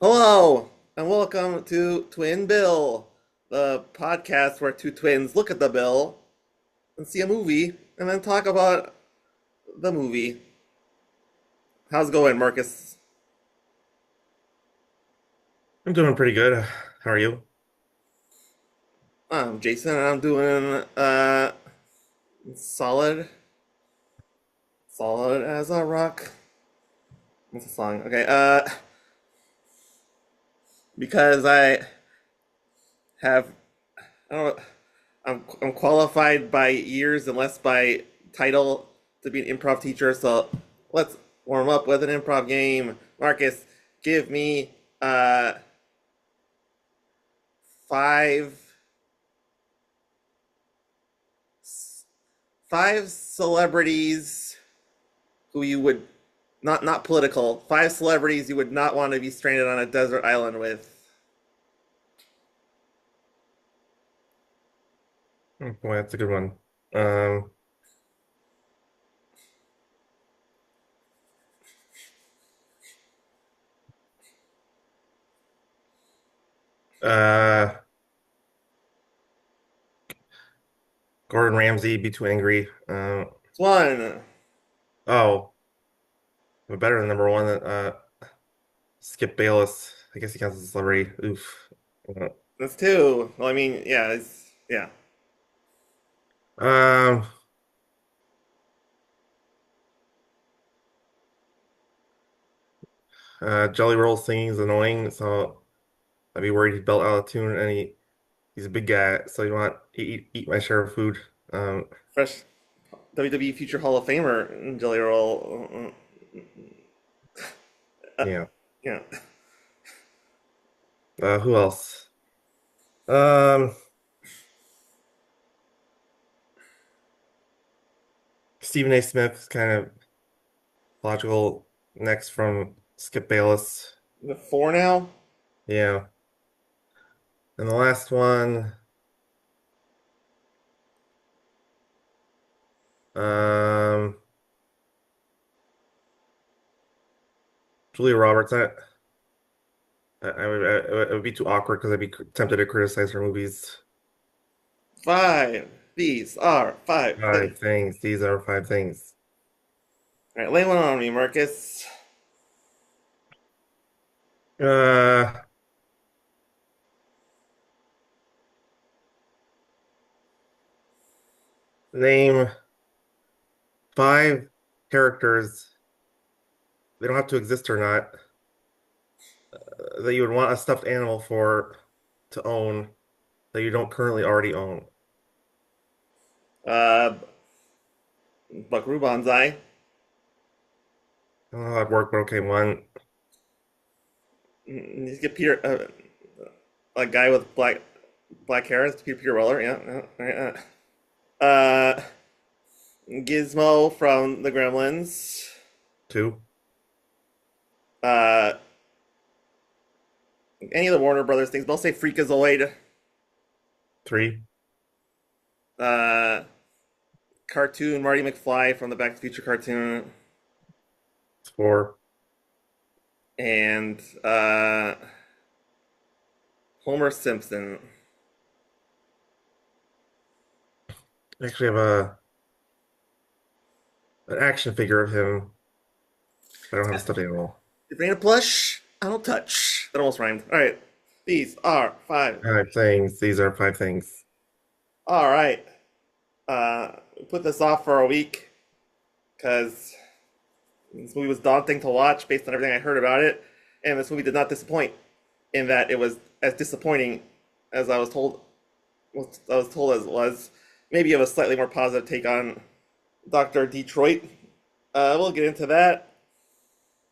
Hello, and welcome to Twin Bill, the podcast where two twins look at the bill and see a movie and then talk about the movie. How's it going, Marcus? I'm doing pretty good. How are you? I'm Jason, and I'm doing solid, solid as a rock. What's the song? Okay, because have I don't know, I'm qualified by years and less by title to be an improv teacher. So let's warm up with an improv game. Marcus, give me uh five five celebrities who you would not political. Five celebrities you would not want to be stranded on a desert island with. Boy, that's a good one. Um, uh, Gordon Ramsay, Be Too Angry. One. Oh, but better than number one. Skip Bayless. I guess he counts as a celebrity. Oof. Uh, That's two. Well, I mean, yeah, yeah. Um, Jelly Roll singing is annoying, so I'd be worried he'd belt out of tune. And he's a big guy, so you want to eat my share of food. Um, Fresh WWE Future Hall of Famer Jelly Roll. yeah. Yeah. Who else? Um, Stephen A. Smith is kind of logical next from Skip Bayless. The four now? Yeah. And the last one, um, Julia Roberts. It would be too awkward because I'd be tempted to criticize her movies. Five. These are five Five things. things. These are five things. All right, lay one on me, Marcus. Uh, Name five characters. They don't have to exist or not. That you would want a stuffed animal for to own that you don't currently already own. Uh, Buckaroo Banzai. I don't know how that'd work, but okay, one, You get Peter, a guy with black hair. It's Peter Weller. Yeah. All right, Gizmo from the Gremlins. two, Uh, any of the Warner Brothers things. But I'll say Freakazoid. three, Uh, cartoon Marty McFly from the Back to the Future cartoon, four. and Homer Simpson. I actually have a an action figure of him. I don't have a stuffed animal. If it ain't a plush, I don't touch. That almost rhymed. All right, these are five. Five things. These are five things. All right, we put this off for a week because this movie was daunting to watch based on everything I heard about it, and this movie did not disappoint in that it was as disappointing as I was told. I was told as it was. Maybe you have a slightly more positive take on Doctor Detroit. We'll get into that.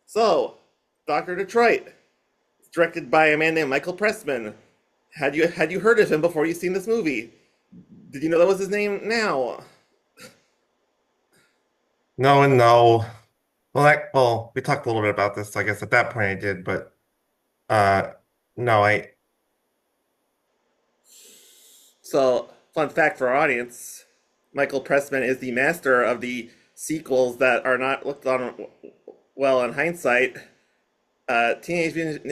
So, Doctor Detroit, it's directed by a man named Michael Pressman. Had you heard of him before you seen this movie? Did you know that was his name? Now, No and no. Well, we talked a little bit about this. I guess at that point I did, but uh, no, I so fun fact for our audience: Michael Pressman is the master of the sequels that are not looked on well in hindsight. Teenage Mutant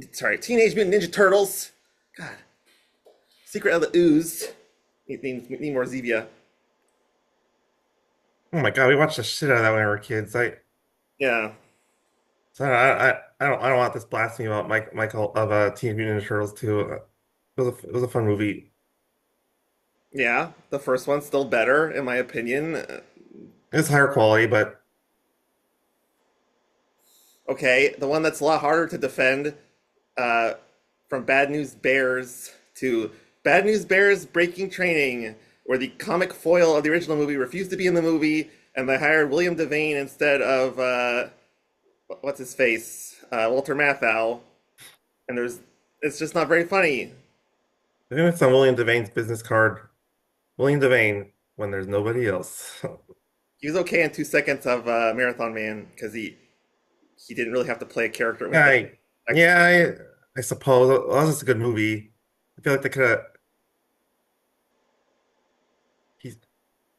Ninja Turtles. God, Secret of the Ooze. Need more Zevia. Oh my God, we watched the shit out of that when we were kids. Yeah, I don't want this blasphemy about Michael of Teenage Mutant Ninja Turtles too. It was a fun movie. yeah. The first one's still better, in my opinion. It's higher quality, but Okay, the one that's a lot harder to defend, uh, from Bad News Bears to Bad News Bears Breaking Training, where the comic foil of the original movie refused to be in the movie, and they hired William Devane instead of what's his face, Walter Matthau, and it's just not very funny. I think it's on William Devane's business card. William Devane when there's nobody else. He was okay in 2 seconds of Marathon Man because he didn't really have to play a character with Yeah, the I, actual. yeah, I suppose that was just a good movie. I feel like they could have. He's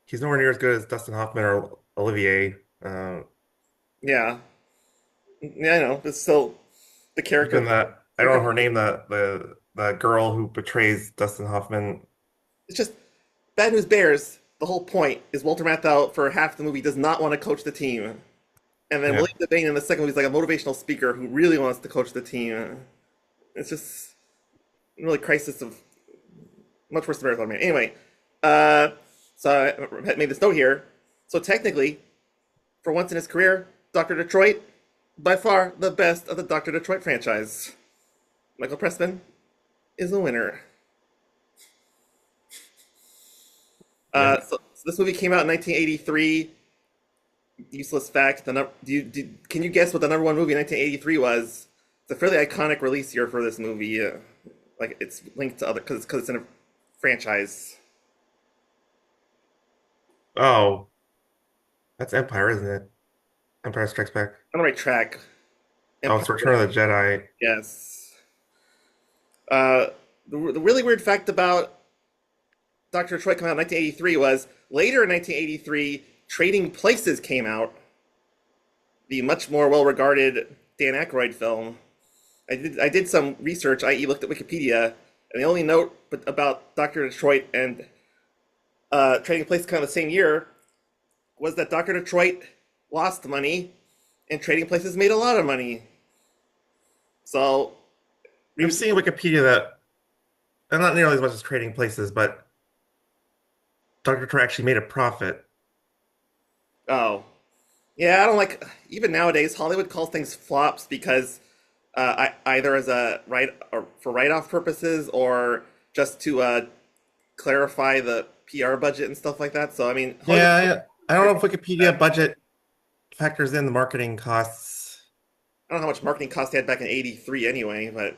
he's nowhere near as good as Dustin Hoffman or Olivier. Yeah, yeah, I know, but still the character. Even the I don't know her name, the girl who betrays Dustin Hoffman. It's just Bad News Bears. The whole point is Walter Matthau for half the movie does not want to coach the team, and then Yeah, William Devane in the second movie is like a motivational speaker who really wants to coach the team. It's just really crisis of much worse than Marathon Man. Anyway, uh, so I had made this note here. So technically, for once in his career, Doctor Detroit, by far the best of the Doctor Detroit franchise. Michael Pressman is a winner. yeah. So this movie came out in 1983. Useless fact. Can you guess what the number one movie in 1983 was? It's a fairly iconic release year for this movie. Like it's linked to other because it's in a franchise. Oh, that's Empire, isn't it? Empire Strikes Back. On the right track. Oh, Empire. it's Return of the Jedi. Yes. Uh, the really weird fact about Doctor Detroit coming out in 1983 was later in 1983, Trading Places came out, the much more well-regarded Dan Aykroyd film. I did some research, i.e., looked at Wikipedia, and the only note about Doctor Detroit and Trading Places kind of the same year was that Doctor Detroit lost money and Trading Places made a lot of money. So, I'm seeing Wikipedia that, and not nearly as much as Trading Places, but Dr. Trey actually made a profit. oh, yeah, I don't like even nowadays. Hollywood calls things flops because either as a right or for write-off purposes or just to clarify the PR budget and stuff like that. So I mean, Hollywood. I don't know if Wikipedia budget factors in the marketing costs. I don't know how much marketing cost they had back in '83 anyway, but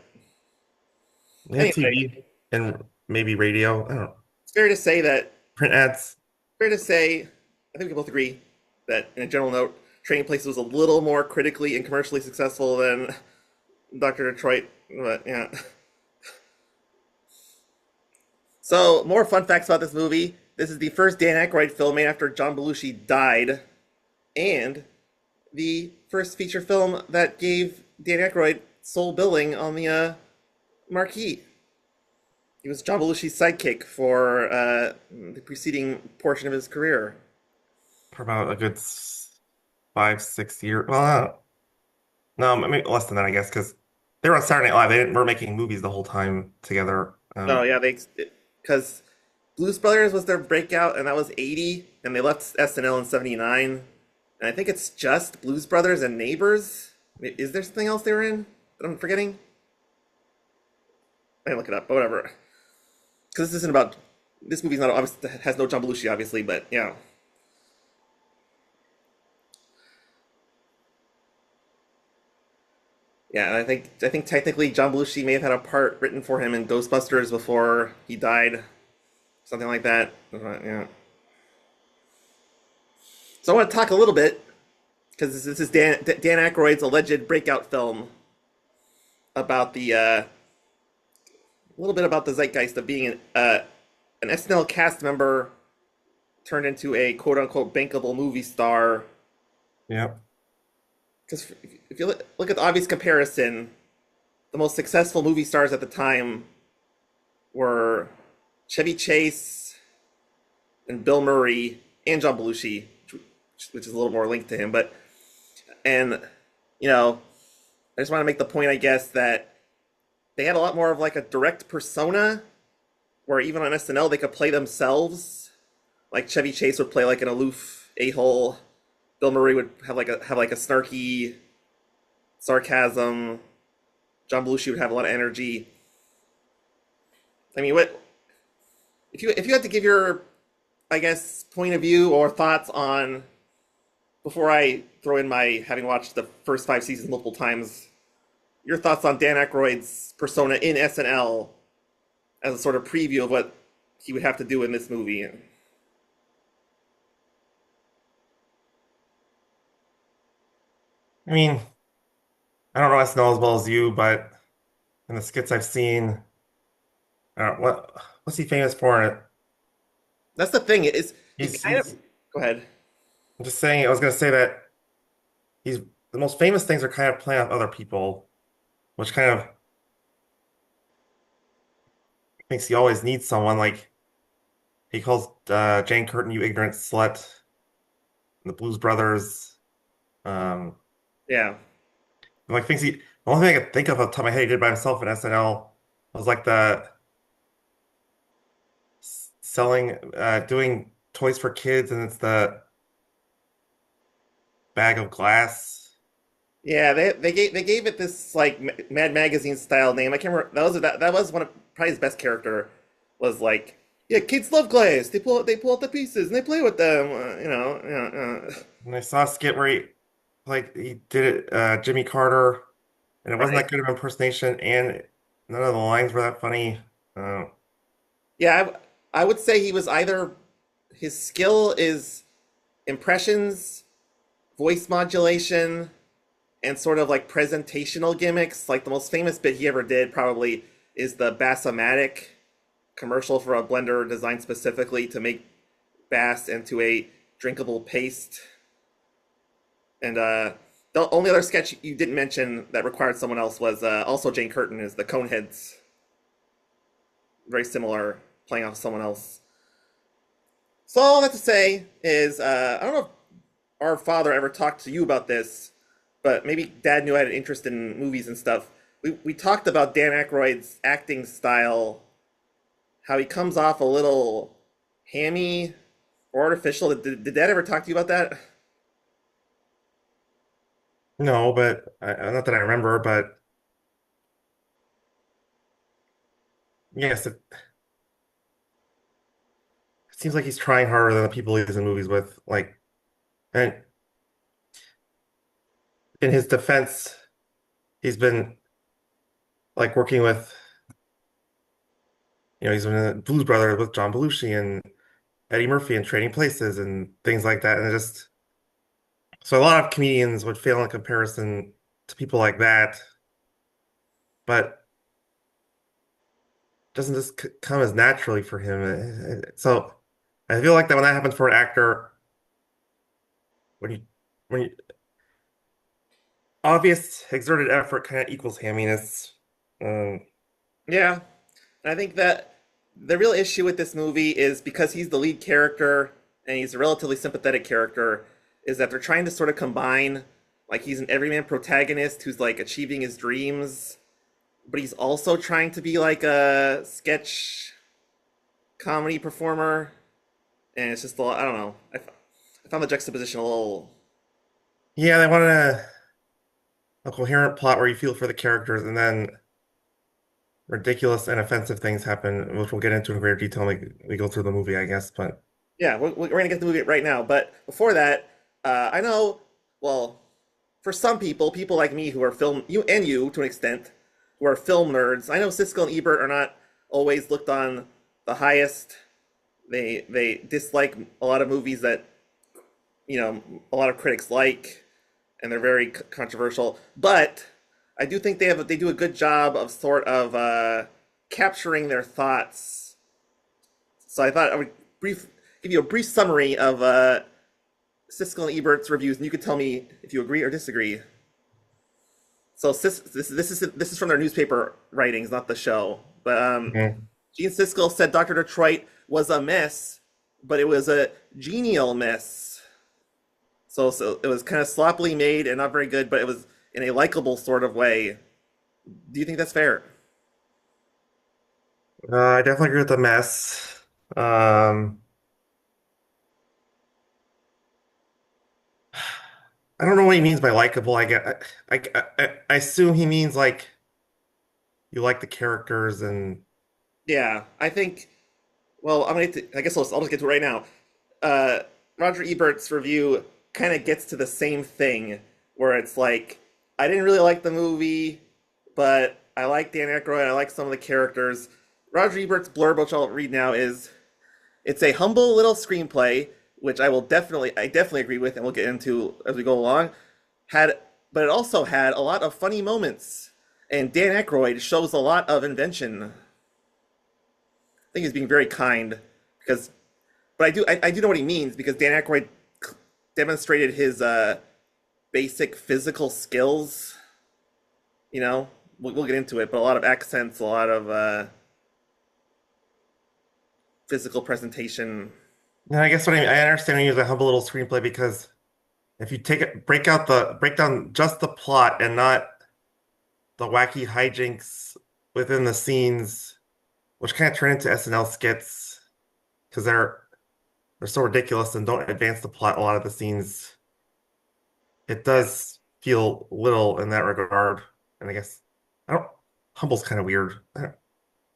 They had anyway, TV and maybe radio. I don't know. it's fair to say that Print ads. fair to say, I think we both agree that in a general note, Trading Places was a little more critically and commercially successful than Doctor Detroit. But yeah. So, more fun facts about this movie. This is the first Dan Aykroyd film made after John Belushi died, and the first feature film that gave Dan Aykroyd sole billing on the marquee. He was John Belushi's sidekick for the preceding portion of his career. For about a good 5, 6 years. Well, no, maybe less than that, I guess, because they were on Saturday Night Live. They were making movies the whole time together. Oh yeah, they because Blues Brothers was their breakout, and that was '80, and they left SNL in '79. And I think it's just Blues Brothers and Neighbors. Is there something else they were in that I'm forgetting? I can look it up, but whatever. Because this isn't about this movie's not obviously has no John Belushi, obviously, but yeah. Yeah, and I think technically John Belushi may have had a part written for him in Ghostbusters before he died, something like that. Yeah. So I want to talk a little bit because this is Dan Aykroyd's alleged breakout film about the a little bit about the zeitgeist of being an SNL cast member turned into a quote unquote bankable movie star. Yeah. because if you look at the obvious comparison, the most successful movie stars at the time were Chevy Chase and Bill Murray and John Belushi, which is a little more linked to him. But and you know, I just want to make the point, I guess, that they had a lot more of like a direct persona, where even on SNL they could play themselves. Like Chevy Chase would play like an aloof a-hole. Bill Murray would have like a snarky sarcasm. John Belushi would have a lot of energy. I mean, what if you had to give your, I guess, point of view or thoughts on, before I throw in my having watched the first 5 seasons multiple times, your thoughts on Dan Aykroyd's persona in SNL as a sort of preview of what he would have to do in this movie. I mean, I don't know SNL as well as you, but in the skits I've seen, I don't, what's he famous for in it? That's the thing, is he He's kind of, he's go ahead. I'm just saying, I was gonna say that he's the most famous things are kind of playing off other people, which kind of thinks he always needs someone. Like he calls Jane Curtin "you ignorant slut," the Blues Brothers. Um, Yeah. like thinks he. The only thing I could think of off the top of my head he did by himself in SNL was like the selling, doing toys for kids, and it's the bag of glass. Yeah, they gave it this like Mad Magazine style name. I can't remember. That was one of probably his best character. Was like, yeah, kids love glass. They pull out the pieces and they play with them. And I saw a skit where he did it, Jimmy Carter, and it wasn't Right. that good of impersonation, and none of the lines were that funny. Uh, Yeah, I would say he was either, his skill is impressions, voice modulation, and sort of like presentational gimmicks. Like the most famous bit he ever did probably is the Bassomatic commercial for a blender designed specifically to make Bass into a drinkable paste. And the only other sketch you didn't mention that required someone else was also Jane Curtin, is the Coneheads. Very similar, playing off someone else. So all that to say is, I don't know if our father ever talked to you about this, but maybe Dad knew I had an interest in movies and stuff. We talked about Dan Aykroyd's acting style, how he comes off a little hammy or artificial. Did Dad ever talk to you about that? no, but not that I remember, but yes, it seems like he's trying harder than the people he's in movies with. Like, and in his defense, he's been like working with, he's been in Blues Brothers with John Belushi and Eddie Murphy and Trading Places and things like that. And it just, so a lot of comedians would fail in comparison to people like that, but doesn't just come as naturally for him. So I feel like that when that happens for an actor, when you when you obvious exerted effort kind of equals hamminess. Um, Yeah, and I think that the real issue with this movie is, because he's the lead character and he's a relatively sympathetic character, is that they're trying to sort of combine, like, he's an everyman protagonist who's like achieving his dreams, but he's also trying to be like a sketch comedy performer, and it's just a lot, I don't know. I found the juxtaposition a little. yeah, they wanted a coherent plot where you feel for the characters, and then ridiculous and offensive things happen, which we'll get into in greater detail when we go through the movie, I guess. But Yeah, we're gonna get to the movie right now, but before that, I know, well, for some people, people like me who are film, you and you to an extent, who are film nerds, I know Siskel and Ebert are not always looked on the highest. They dislike a lot of movies that, a lot of critics like, and they're very controversial. But I do think they do a good job of sort of capturing their thoughts. So I thought I would give you a brief summary of Siskel and Ebert's reviews, and you could tell me if you agree or disagree. So this is from their newspaper writings, not the show. But Mhm. Gene Siskel said Dr. Detroit was a miss, but it was a genial miss. So it was kind of sloppily made and not very good, but it was in a likable sort of way. Do you think that's fair? I definitely agree with the mess. Um, I don't know what he means by likable. I assume he means like you like the characters and Yeah, I think. Well, I guess I'll just get to it right now. Uh, Roger Ebert's review kind of gets to the same thing, where it's like, I didn't really like the movie, but I like Dan Aykroyd. I like some of the characters. Roger Ebert's blurb, which I'll read now, is it's a humble little screenplay, which I definitely agree with, and we'll get into as we go along. Had, but it also had a lot of funny moments, and Dan Aykroyd shows a lot of invention. I think he's being very kind because, but I do know what he means because Dan Aykroyd demonstrated his basic physical skills. You know, we'll get into it, but a lot of accents, a lot of physical presentation. yeah, I guess what I understand when you use a humble little screenplay because if you take it, break down just the plot and not the wacky hijinks within the scenes, which kind of turn into SNL skits because they're so ridiculous and don't advance the plot a lot of the scenes. It Yeah, does feel little in that regard. And I guess I don't humble's kind of weird.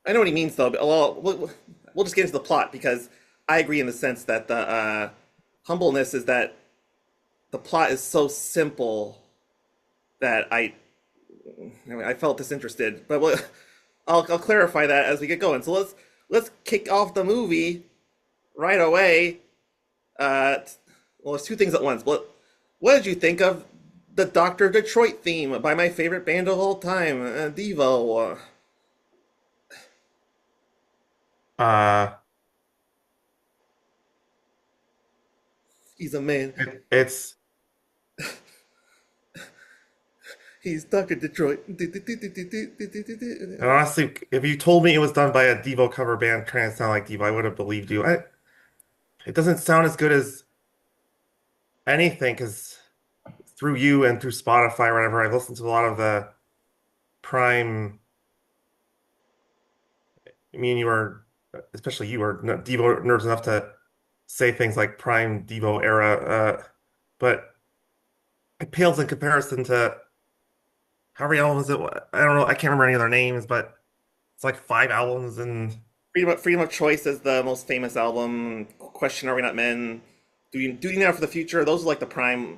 I know what he means though. But we'll just get into the plot because I agree in the sense that the humbleness is that the plot is so simple that I felt disinterested. But I'll clarify that as we get going. So let's kick off the movie right away. Well, there's two things at once. What did you think of the Doctor Detroit theme by my favorite band of all time, Devo? Uh, He's a man. it's He's Doctor Detroit. and honestly, if you told me it was done by a Devo cover band trying to sound like Devo, I would have believed you. It doesn't sound as good as anything because through you and through Spotify or whatever, I've listened to a lot of the Prime. I mean, you are, especially you are Devo nerds enough to say things like Prime Devo era, but it pales in comparison to how many albums it was. I don't know. I can't remember any of their names, but it's like 5 albums and Freedom of Choice is the most famous album. Question: Are we not men? Duty Now for the Future. Those are like the prime,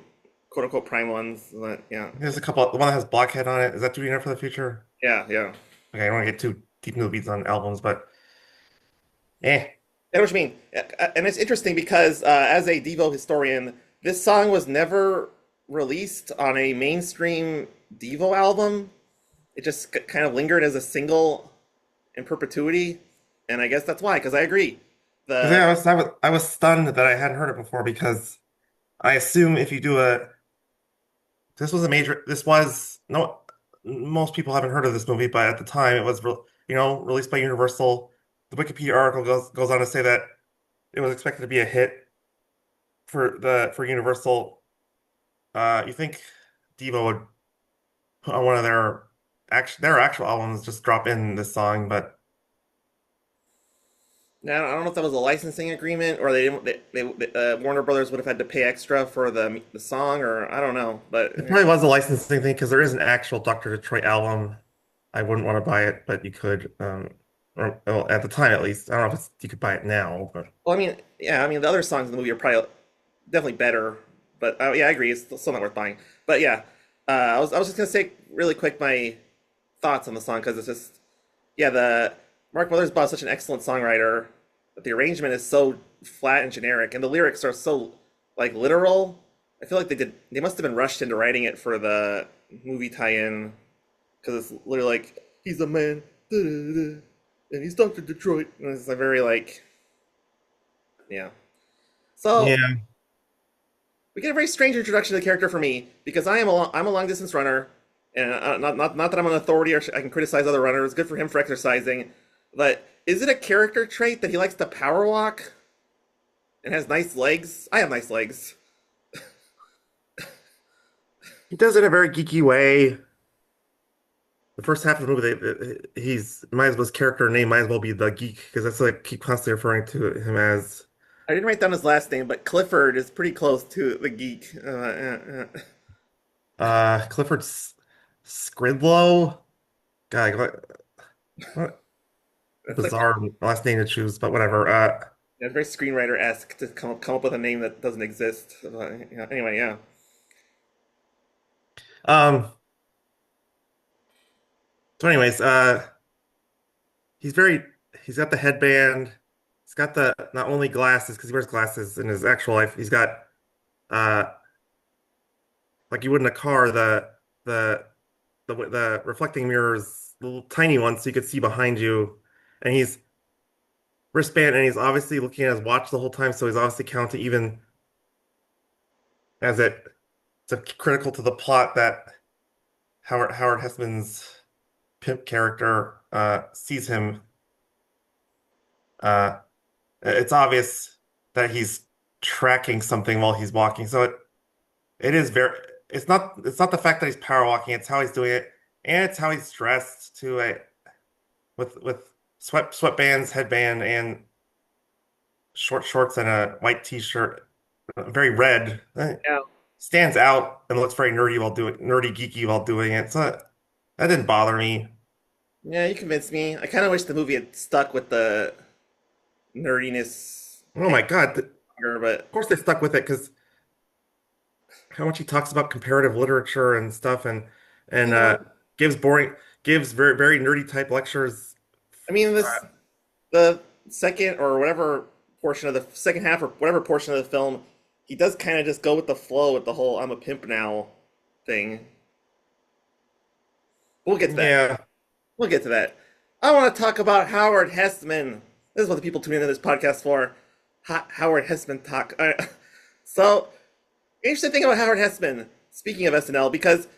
quote unquote, prime ones. Yeah, there's a couple. The one that has Blockhead on it. Is that Doing Enough for the Future? yeah, yeah. Okay, I don't want to get too deep into the weeds on albums, but eh. I know what you mean. And it's interesting because as a Devo historian, this song was never released on a mainstream Devo album. It just kind of lingered as a single in perpetuity, and I guess that's why. Because I agree, Because the yeah, I was stunned that I hadn't heard it before because I assume if you do a this was no most people haven't heard of this movie, but at the time it was released by Universal. The Wikipedia article goes on to say that it was expected to be a hit for Universal. You think Devo would put on one of their actual albums just drop in this song, but now I don't know if that was a licensing agreement or they didn't. Warner Brothers would have had to pay extra for the song, or I don't know. But it probably was a licensing thing because there is an actual Dr. Detroit album. I wouldn't want to buy it, but you could. Or well, at the time at least. I don't know if you could buy it now, but well, I mean, yeah, I mean the other songs in the movie are probably definitely better. But yeah, I agree. It's still not worth buying. But yeah, I was just gonna say really quick my thoughts on the song because it's just yeah the Mark Mothersbaugh is such an excellent songwriter, but the arrangement is so flat and generic, and the lyrics are so like literal. I feel like they must have been rushed into writing it for the movie tie-in because it's literally like he's a man, da, da, da, and he's Doctor Detroit, and it's a very like yeah. So yeah. we get a very strange introduction to the character for me because I'm a long distance runner, And not that I'm an authority or I can criticize other runners. Good for him for exercising, but is it a character trait that he likes to power walk and has nice legs? I have nice legs. He does it in a very geeky way. The first half of the movie, he's might as well his character name might as well be the geek because that's like keep constantly referring to him as. I didn't write down his last name, but Clifford is pretty close to the geek. Clifford Skridlow. God, what That's like bizarre last name to choose, but whatever. it's very screenwriter-esque to come up with a name that doesn't exist. Yeah, anyway, yeah. Um. So, anyways, he's very. He's got the headband. He's got the not only glasses because he wears glasses in his actual life. He's got uh like you would in a car the the reflecting mirrors, little tiny ones, so you could see behind you. And he's wristband, and he's obviously looking at his watch the whole time, so he's obviously counting even as it's critical to the plot that Howard Hessman's pimp character sees him. Uh, it's obvious that he's tracking something while he's walking. So it is very. It's not the fact that he's power walking. It's how he's doing it, and it's how he's dressed too. With sweatbands, headband, and short shorts and a white t-shirt, very red. Yeah. Stands out and looks very nerdy geeky while doing it. So that didn't bother me. Yeah, you convinced me. I kind of wish the movie had stuck with the nerdiness Oh my God. longer, but Of course they stuck with it because how much he talks about comparative literature and stuff and you know, gives boring gives very nerdy type lectures. I mean, the second or whatever portion of the second half or whatever portion of the film, he does kind of just go with the flow with the whole "I'm a pimp now" thing. We'll get to that. Yeah. We'll get to that. I want to talk about Howard Hessman. This is what the people tune into this podcast for. Howard Hessman talk. So, interesting thing about Howard Hessman, speaking of SNL, because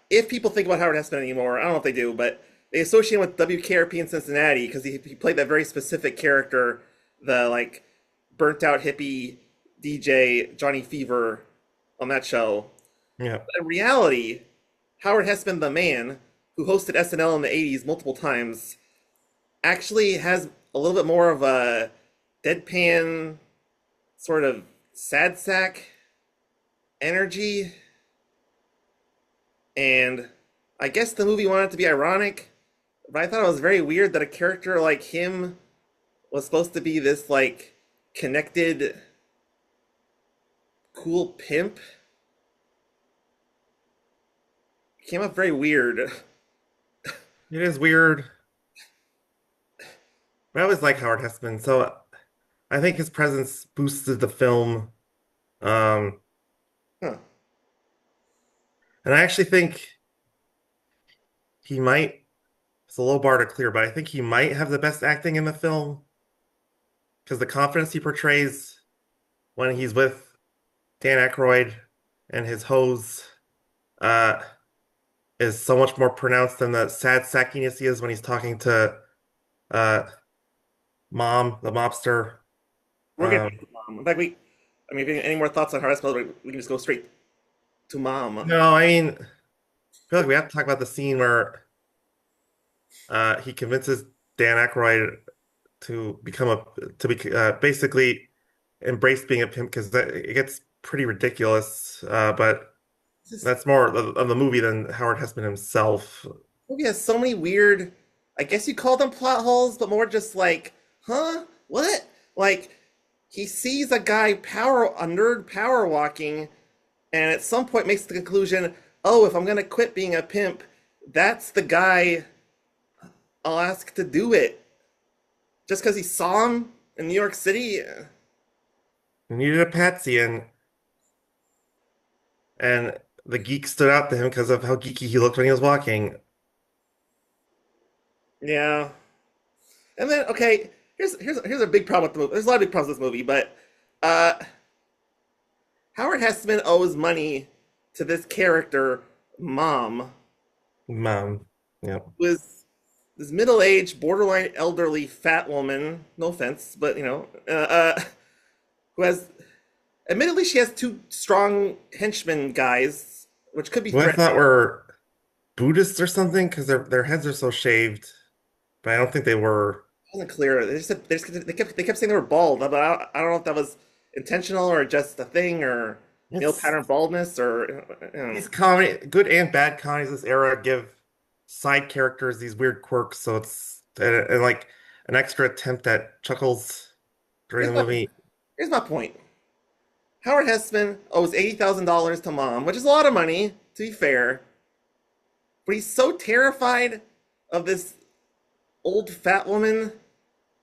if people think about Howard Hessman anymore, I don't know if they do, but they associate him with WKRP in Cincinnati because he played that very specific character, the like burnt out hippie DJ Johnny Fever on that show. Yeah. But in reality, Howard Hessman, the man who hosted SNL in the 80s multiple times, actually has a little bit more of a deadpan, sort of sad sack energy. And I guess the movie wanted to be ironic, but I thought it was very weird that a character like him was supposed to be this, like, connected, cool pimp. It came up very weird. It is weird. But I always like Howard Hessman, so I think his presence boosted the film. Um, Huh. and I actually think he might, it's a low bar to clear, but I think he might have the best acting in the film because the confidence he portrays when he's with Dan Aykroyd and his hose uh, is so much more pronounced than the sad sackiness he is when he's talking to uh, Mom, the mobster. We're getting Um, to Mom. In fact, I mean, if you have any more thoughts on Howard Hessman, we can just go straight to Mom. no, I mean, I feel like we have to talk about the scene where he convinces Dan Aykroyd to become to be basically embrace being a pimp because it gets pretty ridiculous. But This that's more of the movie than Howard Hessman himself. movie has so many weird, I guess you call them plot holes, but more just like, huh? What? Like, he sees a nerd power walking, and at some point makes the conclusion, oh, if I'm gonna quit being a pimp, that's the guy I'll ask to do it. Just because he saw him in New York City? He needed a patsy, and the geek stood out to him because of how geeky he looked when he was walking. Yeah. And then, okay, here's a big problem with the movie. There's a lot of big problems with this movie, but uh, Howard Hessman owes money to this character mom Mom. Yeah. was this middle-aged, borderline elderly, fat woman. No offense, but who has admittedly she has two strong henchmen guys, which could be Who I threatening. thought were Buddhists or something because their heads are so shaved, but I don't think they were. It wasn't clear. They kept saying they were bald, but I don't know if that was intentional or just a thing or male It's pattern baldness or these comedy, good and bad comedies of this era give side characters these weird quirks, so it's and like an extra attempt at chuckles during here's the my movie. here's my point. Howard Hessman owes $80,000 to mom, which is a lot of money, to be fair. But he's so terrified of this old fat woman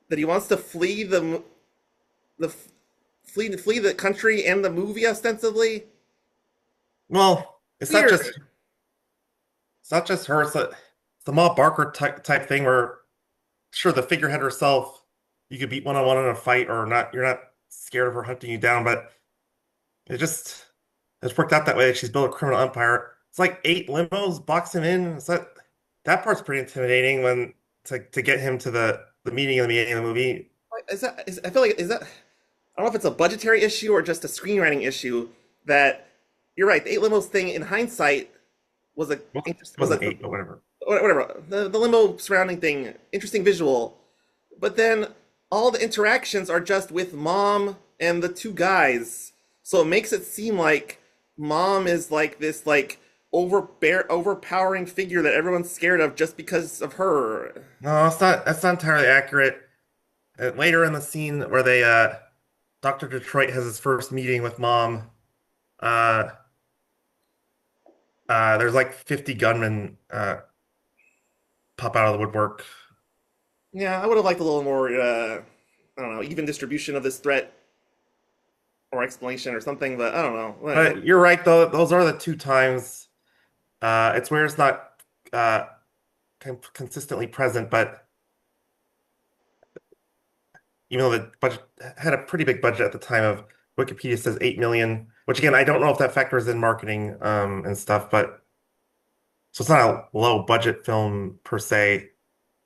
that he wants to the flee the country and the movie ostensibly. Well, Weird. it's not just her. It's the Ma Barker type thing where sure the figurehead herself you could beat one on one in a fight or not. You're not scared of her hunting you down, but it just it's worked out that way. She's built a criminal empire. It's like 8 limos box him in. That part's pretty intimidating when to get him to the meeting in the beginning of the movie. I feel like is that I don't know if it's a budgetary issue or just a screenwriting issue that you're right. The eight limos thing in hindsight was a Well, it was wasn't a eight, but whatever. whatever the limo surrounding thing interesting visual, but then all the interactions are just with mom and the two guys, so it makes it seem like mom is like this like overpowering figure that everyone's scared of just because of her. No, it's not. That's not entirely accurate. Later in the scene where they Dr. Detroit has his first meeting with mom, uh, there's like 50 gunmen pop out of the woodwork. Yeah, I would have liked a little more I don't know, even distribution of this threat or explanation or something, but I don't know. But you're right, though. Those are the two times. It's where it's not consistently present, but even though the budget had a pretty big budget at the time of Wikipedia says 8 million, which again, I don't know if that factors in marketing and stuff, but so it's not a low budget film per se.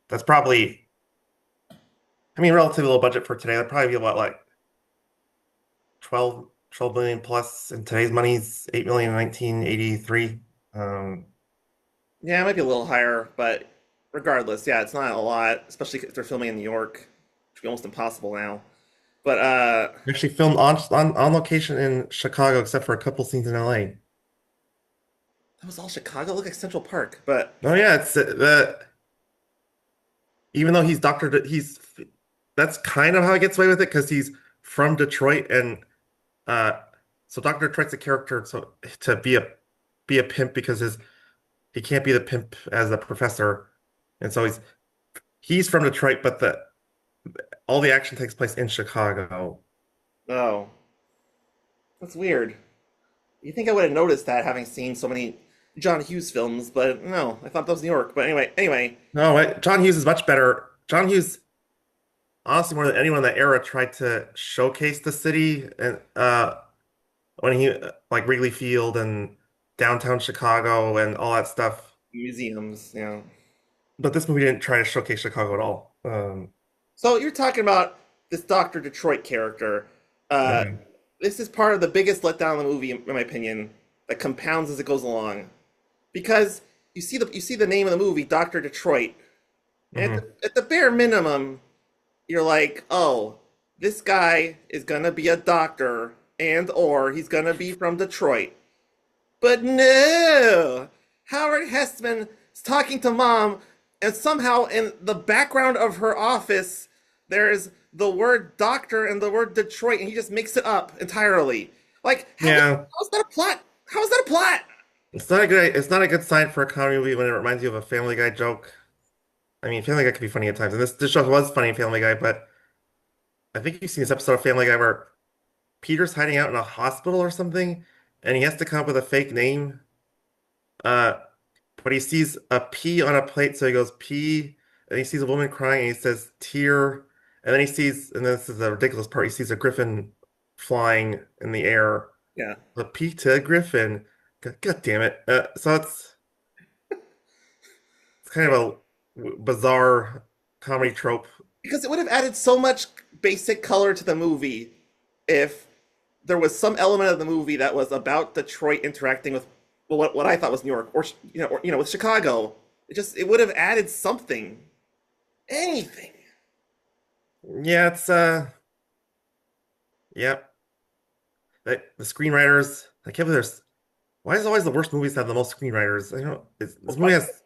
That's probably, I mean, relatively low budget for today. That'd probably be about like 12 million plus in today's money's 8 million in 1983. Um, Yeah, it might be a little higher, but regardless, yeah, it's not a lot, especially if they're filming in New York, which would be almost impossible now. But Actually filmed on location in Chicago, except for a couple scenes in LA. that was all Chicago. Look like Central Park, but Oh yeah, it's even though he's he's that's kind of how he gets away with it because he's from Detroit and uh so Dr. Detroit's a character so to be a pimp because his he can't be the pimp as a professor. And so he's from Detroit, but the all the action takes place in Chicago. oh, that's weird. You think I would have noticed that having seen so many John Hughes films, but no, I thought that was New York. But anyway, No, John Hughes is much better. John Hughes, honestly, more than anyone in that era, tried to showcase the city and when he like Wrigley Field and downtown Chicago and all that stuff. museums, yeah. But this movie didn't try to showcase Chicago at all. So you're talking about this Doctor Detroit character. Uh, Mhm. this is part of the biggest letdown in the movie, in my opinion, that compounds as it goes along. Because you see the name of the movie, Doctor Detroit, and Mhm. at the bare minimum, you're like, oh, this guy is gonna be a doctor, and or he's gonna be from Detroit. But no, Howard Hessman is talking to mom, and somehow in the background of her office, there's the word doctor and the word Detroit, and he just makes it up entirely. Like, Yeah, how's that a plot? How is that a plot? it's not a good sign for a comedy movie when it reminds you of a Family Guy joke. I mean, Family Guy can be funny at times, and this show was funny in Family Guy, but I think you've seen this episode of Family Guy where Peter's hiding out in a hospital or something, and he has to come up with a fake name. Uh, but he sees a P on a plate, so he goes P, and he sees a woman crying, and he says tear, and then he sees, and this is a ridiculous part, he sees a griffin flying in the air, Yeah. the P to Griffin. God damn it. So it's kind of a bizarre comedy trope. Because it would have added so much basic color to the movie if there was some element of the movie that was about Detroit interacting with, well, what I thought was New York, or with Chicago. It would have added something, anything. Yeah, it's yeah. The screenwriters, I can't believe there's why is always the worst movies have the most screenwriters? I don't know. This movie has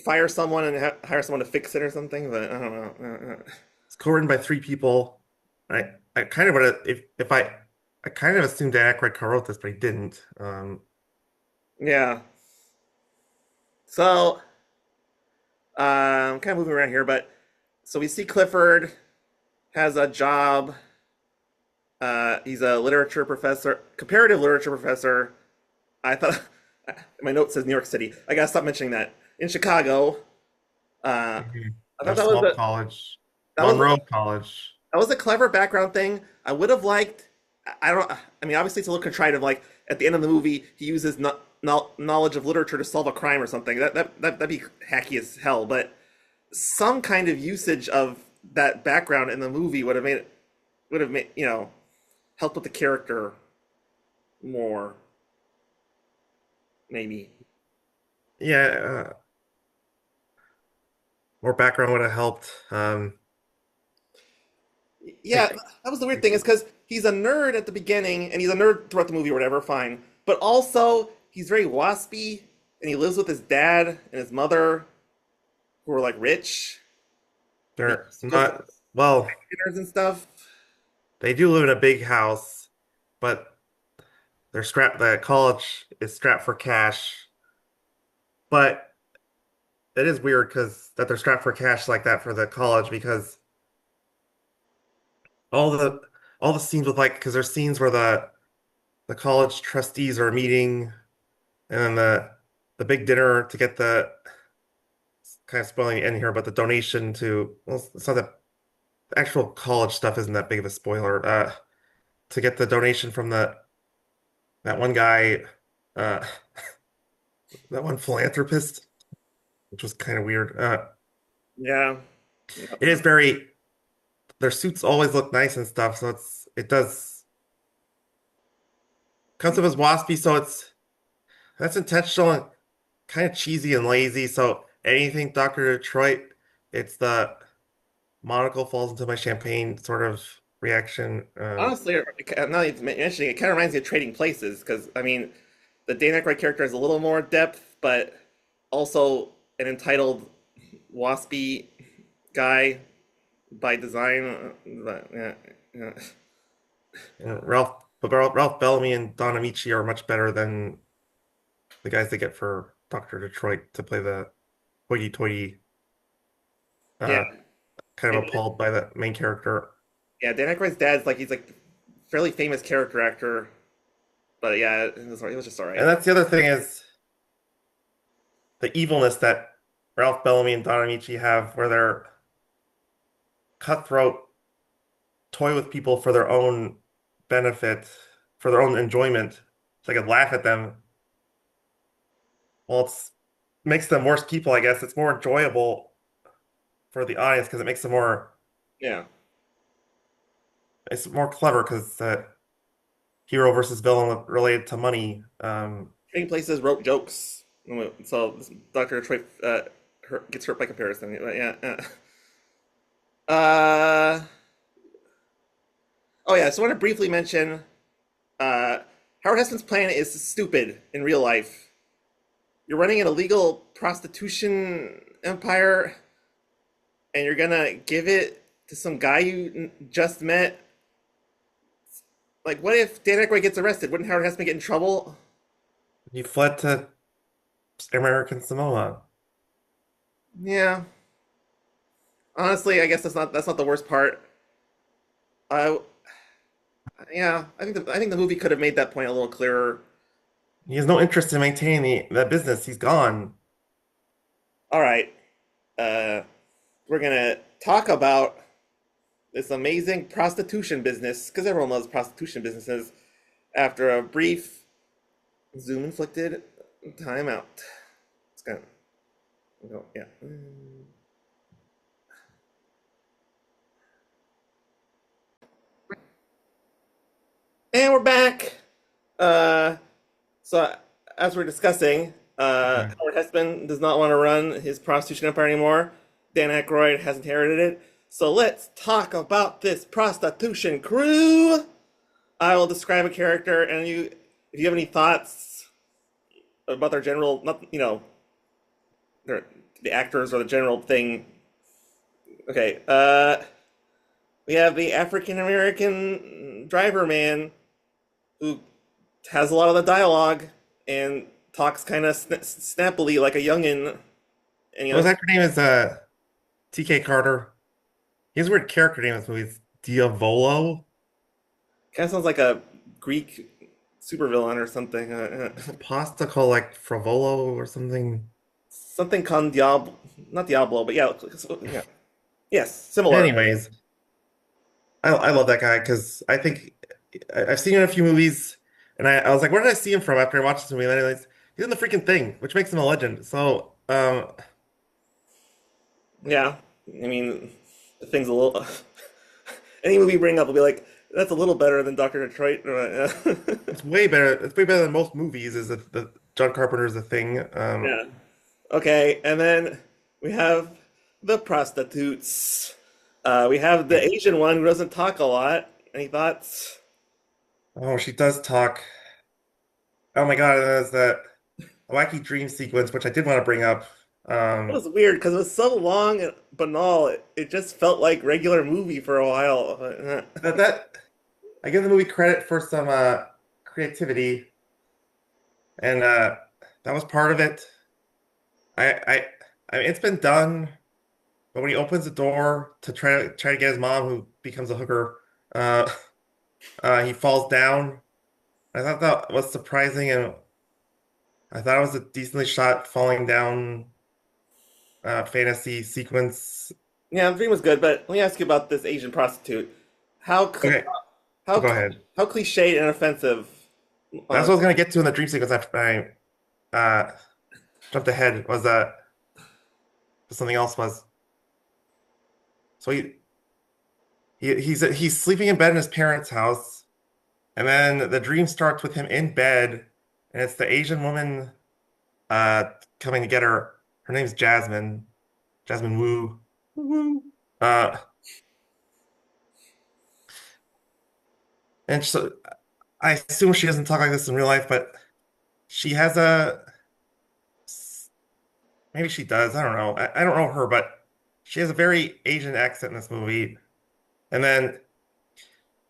Fire someone and hire someone to fix it or something, but I don't know. it's co-written by three people. I kind of would have if I kind of assumed Dan Aykroyd co-wrote this, but he didn't. Yeah. So, kind of moving around here, but so we see Clifford has a job. He's a literature professor, comparative literature professor. I thought my note says New York City. I gotta stop mentioning that. In Chicago. Mhm. I thought A small college, that was Monroe College. that was a clever background thing. I would have liked. I don't. I mean, obviously, it's a little contrived. Like at the end of the movie, he uses knowledge of literature to solve a crime or something. That'd be hacky as hell. But some kind of usage of that background in the movie would have made helped with the character more, maybe. Yeah, more background would have helped. Yeah, that was the weird thing is because he's a nerd at the beginning and he's a nerd throughout the movie or whatever, fine. But also he's very waspy and he lives with his dad and his mother who are like rich. And They're he goes to not well. dinners and stuff. They do live in a big house, but they're strapped. The college is strapped for cash, but it is weird because that they're strapped for cash like that for the college because all the all the scenes with like because there's scenes where the college trustees are meeting and then the big dinner to get the kind of spoiling the end here, but the donation to well, it's not that the actual college stuff isn't that big of a spoiler. To get the donation from the that one guy, uh, that one philanthropist, which was kind of weird. Yeah. It is very their suits always look nice and stuff, so it does comes up as waspy, so that's intentional and kind of cheesy and lazy. So anything Dr. Detroit, it's the monocle falls into my champagne sort of reaction. Honestly, now that you're mentioning it, kind of reminds me of Trading Places because I mean, the Dan Aykroyd character has a little more depth, but also an entitled waspy guy by design. Yeah, yeah. Ralph Bellamy and Don Amici are much better than the guys they get for Dr. Detroit to play the hoity-toity, Yeah. uh, kind And of appalled by the main character. yeah, Dan Aykroyd's dad's like he's like fairly famous character actor, but yeah, it was just all And right. that's the other thing is the evilness that Ralph Bellamy and Don Amici have, where they're cutthroat, toy with people for their own benefit, for their own enjoyment. So I could laugh at them. Well, it's makes them worse people, I guess. It's more enjoyable for the audience because it makes them more. Yeah, It's more clever because hero versus villain related to money. Trading Places wrote jokes, so Doctor Detroit gets hurt by comparison. But yeah. Oh yeah, so I want to briefly mention uh, Howard Heston's plan is stupid in real life. You're running an illegal prostitution empire, and you're gonna give it to some guy you just met. Like, what if Dan Aykroyd gets arrested? Wouldn't Howard Heston get in trouble? He fled to American Samoa. Yeah. Honestly, I guess that's not the worst part. Uh, yeah, I think the movie could have made that point a little clearer. He has no interest in maintaining the business. He's gone. All right, uh, we're gonna talk about this amazing prostitution business because everyone loves prostitution businesses. After a brief Zoom inflicted timeout. It's gonna go, yeah. And we're back. Uh, so as we're discussing, Okay. Howard Hessman does not want to run his prostitution empire anymore. Dan Aykroyd has inherited it. So let's talk about this prostitution crew. I will describe a character, and if you have any thoughts about their general, not their, the actors or the general thing. Okay. We have the African American driver man who has a lot of the dialogue and talks kind of snappily like a youngin. And Well, his actor name is TK Carter. He has a weird character name in this movie. It's Diavolo. kind of sounds like a Greek supervillain or something. It's a pasta called like Fravolo or something. Something con Diablo, not Diablo, but yeah, yeah, yes, similar. Anyways, I love that guy because I think I've seen him in a few movies, and I was like, where did I see him from after I watched this movie? And then I realized he's in the freaking Thing, which makes him a legend. So, Yeah, I mean, the thing's a little. Any movie you bring up will be like, that's a little better than Doctor Detroit. it's way better. It's way better than most movies. Is the John Carpenter's The Thing? Yeah. Okay, and then we have the prostitutes. We have the Asian one who doesn't talk a lot. Any thoughts? Oh, she does talk. Oh my God, there's that wacky dream sequence, which I did want to bring up. It Um, was weird because it was so long and banal. It just felt like regular movie for a while. that I give the movie credit for some creativity, and that was part of it. I, I, I mean, it's been done, but when he opens the door to try to get his mom, who becomes a hooker, uh, he falls down. I thought that was surprising, and I thought it was a decently shot falling down fantasy sequence. Yeah, the dream was good, but let me ask you about this Asian prostitute. How cl- Okay, so how go ahead. how cliched and offensive. That's Uh, what I was gonna get to in the dream sequence after I jumped ahead. Was something else was so he's sleeping in bed in his parents' house, and then the dream starts with him in bed, and it's the Asian woman coming to get her. Her name's Jasmine, Jasmine Wu. Woo. Uh, and so I assume she doesn't talk like this in real life, but she has a maybe she does. I don't know. I don't know her, but she has a very Asian accent in this movie. And then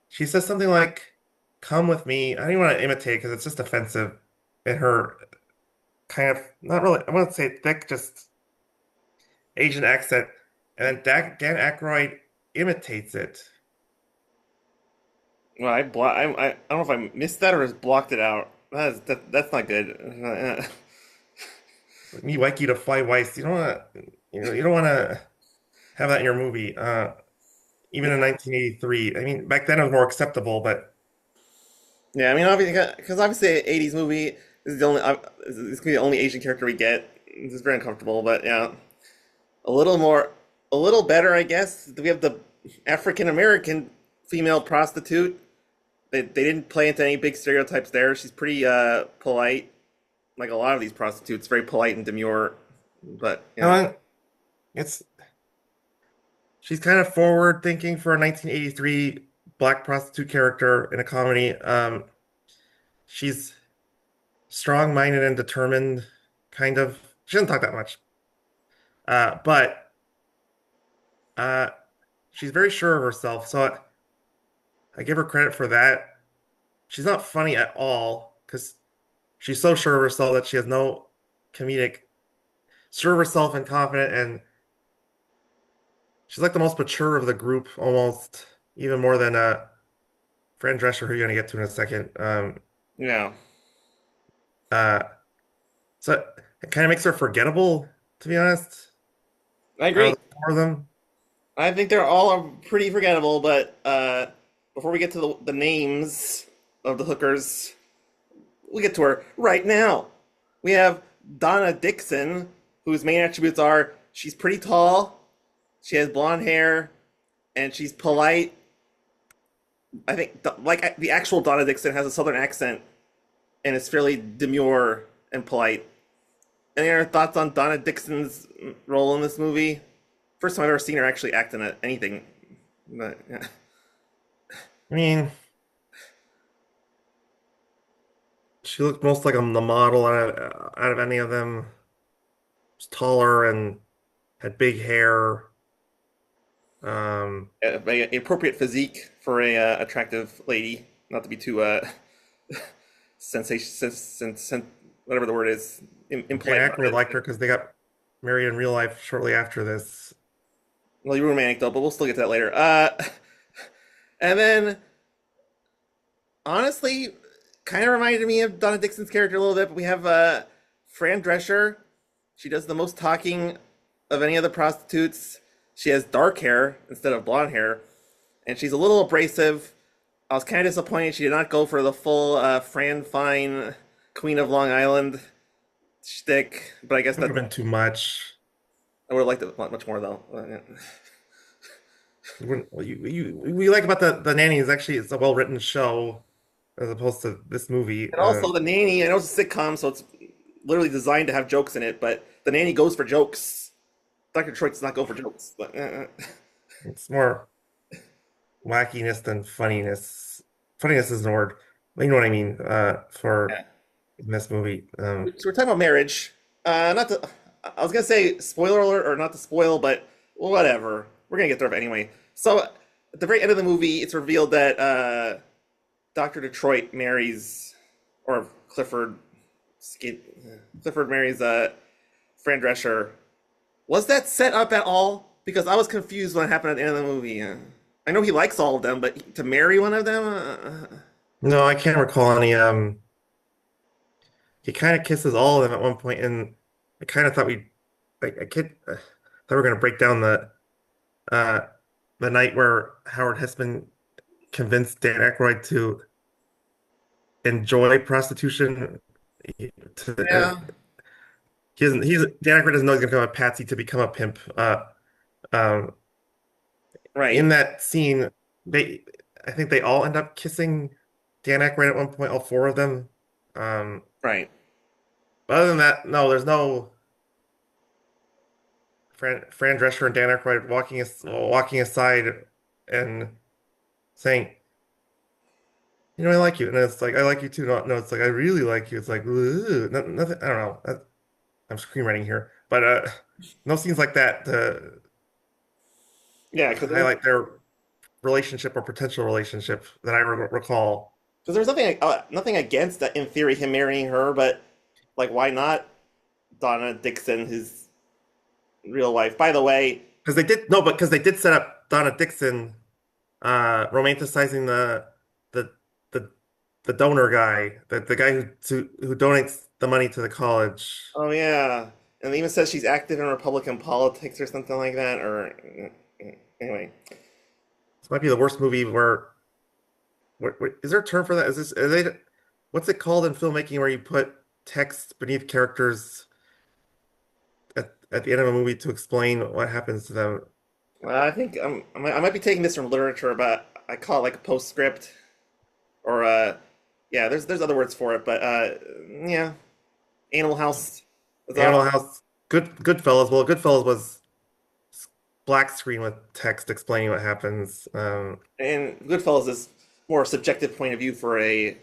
she says something like, "Come with me." I don't even want to imitate because it's just offensive in her kind of not really. I wouldn't say thick, just Asian accent. And then Dan Aykroyd imitates it. well, I don't know if I missed that or just blocked it out. That's not good. Me like you to fly Weiss. You don't want to. You don't want to have that in your movie. Even in 1983. I mean, back then it was more acceptable, but Yeah, I mean, obviously, because obviously, an '80s movie this is the only. This is gonna be the only Asian character we get. This is very uncomfortable, but yeah, a little more, a little better, I guess. We have the African American female prostitute. They didn't play into any big stereotypes there. She's pretty polite, like a lot of these prostitutes, very polite and demure. But yeah, no, it's she's kind of forward thinking for a 1983 black prostitute character in a comedy. She's strong-minded and determined, kind of. She doesn't talk that much, but uh, she's very sure of herself. So I give her credit for that. She's not funny at all because she's so sure of herself that she has no comedic, sure of herself and confident, and she's like the most mature of the group, almost even more than Fran Drescher, who you're gonna get to in a second. yeah, Uh, so it kind of makes her forgettable, to be honest. I Out of agree. the four of them, I think they're all are pretty forgettable. But before we get to the names of the hookers, we'll get to her right now. We have Donna Dixon, whose main attributes are she's pretty tall, she has blonde hair, and she's polite. I think like the actual Donna Dixon has a southern accent and is fairly demure and polite. Any other thoughts on Donna Dixon's role in this movie? First time I've ever seen her actually act in anything. But, yeah. I mean, she looked most like the model out of any of them. Was taller and had big hair. Um, A appropriate physique for a attractive lady, not to be too sensation, whatever the word is, Dan impolite about Aykroyd it. liked her because they got married in real life shortly after this. Well, you're romantic though, but we'll still get to that later. And then honestly, kind of reminded me of Donna Dixon's character a little bit. But we have Fran Drescher. She does the most talking of any of the prostitutes. She has dark hair instead of blonde hair, and she's a little abrasive. I was kind of disappointed she did not go for the full Fran Fine Queen of Long Island shtick, but I guess Would that have been too much. I would have liked it much more though. What you like about the nanny is actually it's a well-written show as opposed to this movie. And also the nanny, I know it's a sitcom, so it's literally designed to have jokes in it, but the nanny goes for jokes. Dr. Detroit does not go for jokes. But, It's more wackiness than funniness. Funniness is an word. You know what I mean, for yeah. this movie. So we're talking about marriage. Not to, I was gonna say spoiler alert or not to spoil, but whatever. We're gonna get there anyway. So at the very end of the movie, it's revealed that Dr. Detroit marries, or Clifford marries Fran Drescher. Was that set up at all? Because I was confused when it happened at the end of the movie. I know he likes all of them, but to marry one of them? No, I can't recall any. He kind of kisses all of them at one point, and I kind of thought thought we were gonna break down uh the night where Howard Hessman convinced Dan Aykroyd to enjoy prostitution. Yeah. He doesn't. Dan Aykroyd doesn't know he's gonna become a patsy to become a pimp. Um, in Right. that scene, they, I think they all end up kissing Dan Aykroyd at one point, all four of them. Um, Right. but other than that, no, there's no Fran Drescher and Dan Aykroyd walking aside and saying, I like you, and it's like I like you too. No, no, it's like I really like you. It's like "Ooh," nothing. I don't know. I'm screenwriting here, but no scenes like that to Yeah, because highlight their relationship or potential relationship that I recall. there's nothing against that in theory him marrying her, but like why not Donna Dixon, his real wife? By the way, Because they did no, but because they did set up Donna Dixon romanticizing the the the donor guy, the guy who donates the money to the college. oh yeah, and it even says she's active in Republican politics or something like that. Or anyway, This might be the worst movie where is there a term for that? What's it called in filmmaking where you put text beneath characters at the end of a movie to explain what happens to them? I think I might be taking this from literature, but I call it like a postscript or yeah. There's other words for it, but yeah, Animal House. Is Animal all. House, Goodfellas. Well, Goodfellas was black screen with text explaining what happens, And Goodfellas is more a subjective point of view for the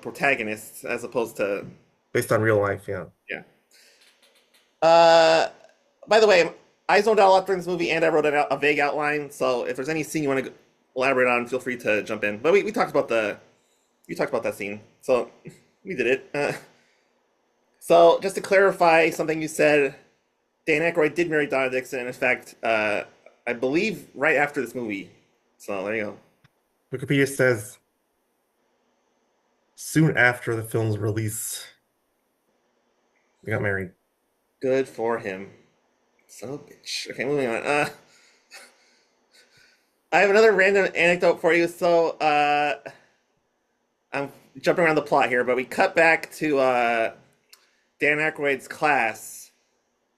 protagonist as opposed to based on real life. Yeah. yeah. Uh, by the way, I zoned out a lot during this movie, and I wrote a vague outline. So if there's any scene you want to elaborate on, feel free to jump in. But we talked about you talked about that scene, so we did it. So just to clarify something you said, Dan Aykroyd did marry Donna Dixon, and in fact, I believe right after this movie. So there you go. Wikipedia says soon after the film's release, they got married. Good for him. Son of a bitch. Okay, moving on. I have another random anecdote for you. So, I'm jumping around the plot here, but we cut back to Dan Aykroyd's class,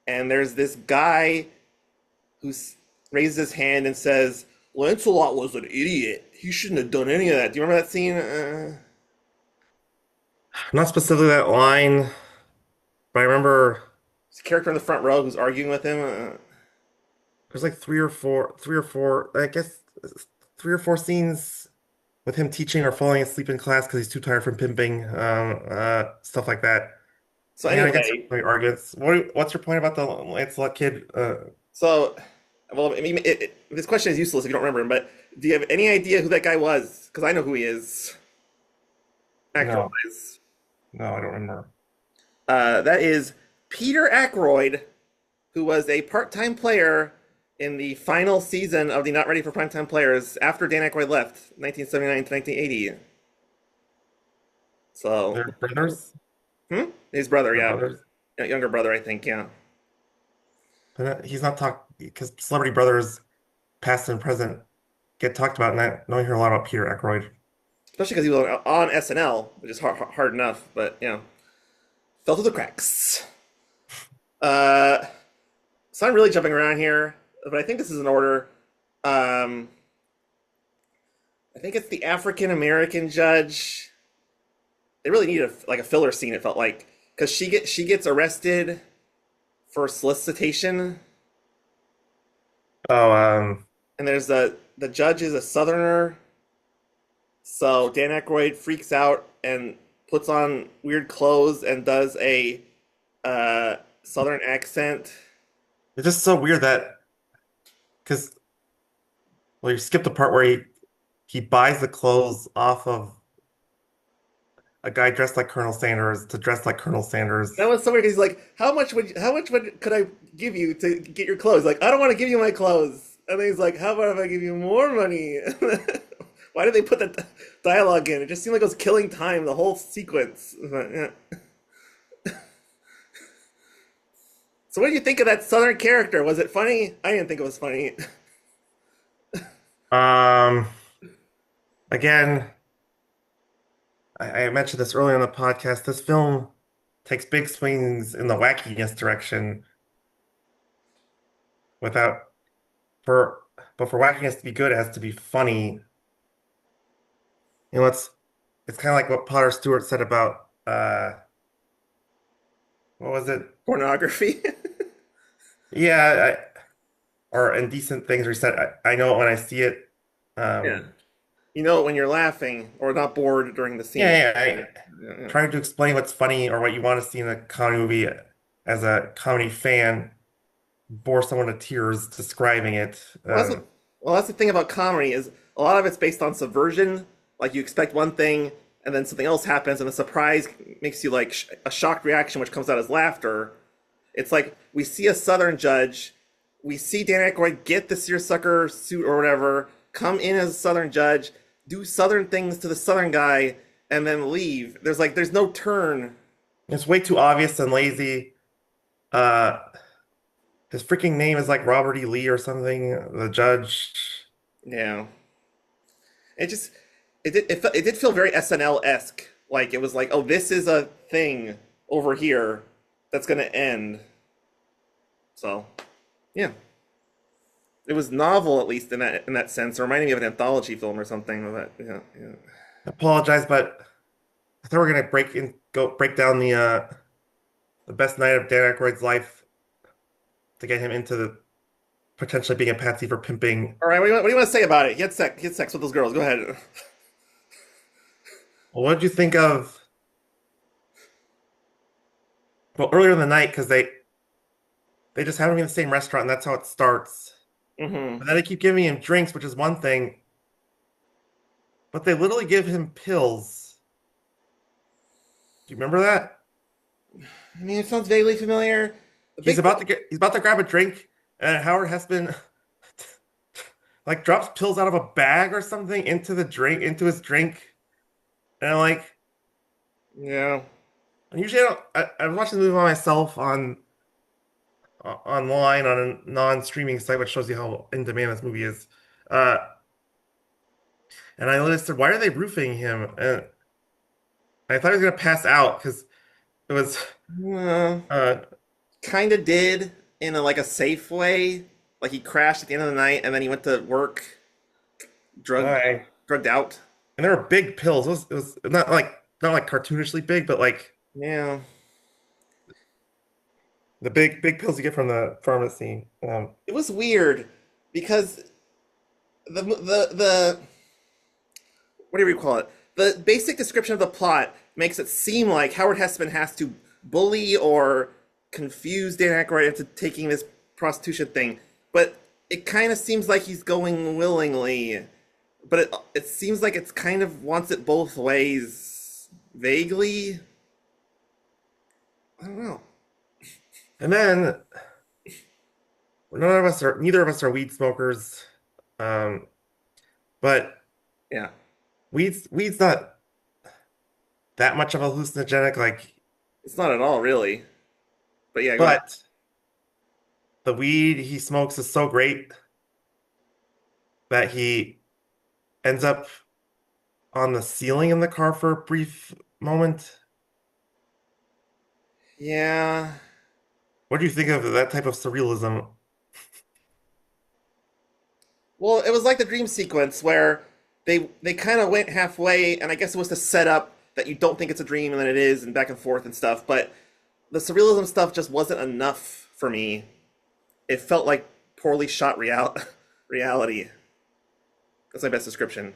and there's this guy who raises his hand and says, "Lancelot was an idiot. He shouldn't have done any of that." Do you remember that scene? Not specifically that line, but I remember There's a character in the front row who's arguing with him. there's like three or four, I guess 3 or 4 scenes with him teaching or falling asleep in class because he's too tired from pimping, stuff like that. So And I guess anyway, like arguments. What's your point about the Lancelot kid? so well, I mean, this question is useless if you don't remember him. But do you have any idea who that guy was? Because I know who he is, No, actor-wise. no, I don't remember. That is Peter Aykroyd, who was a part-time player in the final season of the Not Ready for Primetime Players after Dan Aykroyd left, 1979 to 1980. So, They're brothers. his brother, They're yeah, brothers. younger brother, I think, yeah. But he's not talk because celebrity brothers, past and present, get talked about, and I don't hear a lot about Peter Aykroyd. Especially because he was on SNL, which is hard enough, but fell through the cracks. Uh, so I'm really jumping around here, but I think this is in order. Um, I think it's the African American judge. They really need a filler scene. It felt like because she gets arrested for solicitation, Oh, and there's the judge is a Southerner, so Dan Aykroyd freaks out and puts on weird clothes and does a Southern accent. it's just so weird that because well, you skip the part where he buys the clothes off of a guy dressed like Colonel Sanders to dress like Colonel That Sanders. was so weird. 'Cause he's like, how much would could I give you to get your clothes? Like, I don't want to give you my clothes. And then he's like, how about if I give you more money? Why did they put that dialogue in? It just seemed like it was killing time, the whole sequence. Yeah. So what do you think of that Southern character? Was it funny? I didn't think it was funny. Um, again, I mentioned this earlier in the podcast. This film takes big swings in the wackiness direction without for but for wackiness to be good, it has to be funny. You know, it's kind of like what Potter Stewart said about what was it? Pornography. Yeah, or indecent things where he said, I know it when I see it. Yeah. Um, You know it when you're laughing or not bored during the scene. yeah, Yeah, yeah. trying to explain what's funny or what you want to see in a comedy movie as a comedy fan bore someone to tears describing it. Well, that's the thing about comedy is a lot of it's based on subversion. Like you expect one thing, and then something else happens, and the surprise makes you like a shocked reaction, which comes out as laughter. It's like we see a Southern judge, we see Dan Aykroyd get the seersucker suit or whatever, come in as a Southern judge, do Southern things to the Southern guy, and then leave. There's no turn. It's way too obvious and lazy. Uh, his freaking name is like Robert E. Lee or something, the judge. Yeah, it just it did feel very SNL esque. Like it was like, oh, this is a thing over here that's gonna end. So, yeah, it was novel at least in that sense. It reminded me of an anthology film or something. But yeah, yeah. I apologize, but I thought we are gonna break down the best night of Dan Aykroyd's life to get him into the potentially being a patsy for pimping. All right, what do you want to say about it? He had sex with those girls. Go ahead. Well, what did you think of well earlier in the night because they just have him in the same restaurant and that's how it starts. Hmm. But then they keep giving him drinks, which is one thing, but they literally give him pills. Do you remember that? I mean, it sounds vaguely familiar. The big He's about to grab a drink, and Howard Hessman like drops pills out of a bag or something into his drink, and I'm like, Yeah. and usually I'm watching the movie by myself online on a non-streaming site, which shows you how in demand this movie is. Uh, and I said, why are they roofing him? I thought he was gonna pass out because it was Uh, uh kind of did in like a safe way. Like he crashed at the end of the night and then he went to work drugged I drugged out. and there were big pills. It was not like cartoonishly big, but like Yeah. the big pills you get from the pharmacy. It was weird because the what do you call it? The basic description of the plot makes it seem like Howard Hessman has to bully or confuse Dan Aykroyd into taking this prostitution thing, but it kind of seems like he's going willingly. But it seems like it's kind of wants it both ways, vaguely. I don't know. And then neither of us are weed smokers. Um, but Yeah, weed's not that much of a hallucinogenic, like, it's not at all really. But yeah, go ahead. but the weed he smokes is so great that he ends up on the ceiling in the car for a brief moment. Yeah. What do you think of that type of surrealism? Well, it was like the dream sequence where they kind of went halfway, and I guess it was to set up that you don't think it's a dream and then it is, and back and forth and stuff. But the surrealism stuff just wasn't enough for me. It felt like poorly shot reality. That's my best description.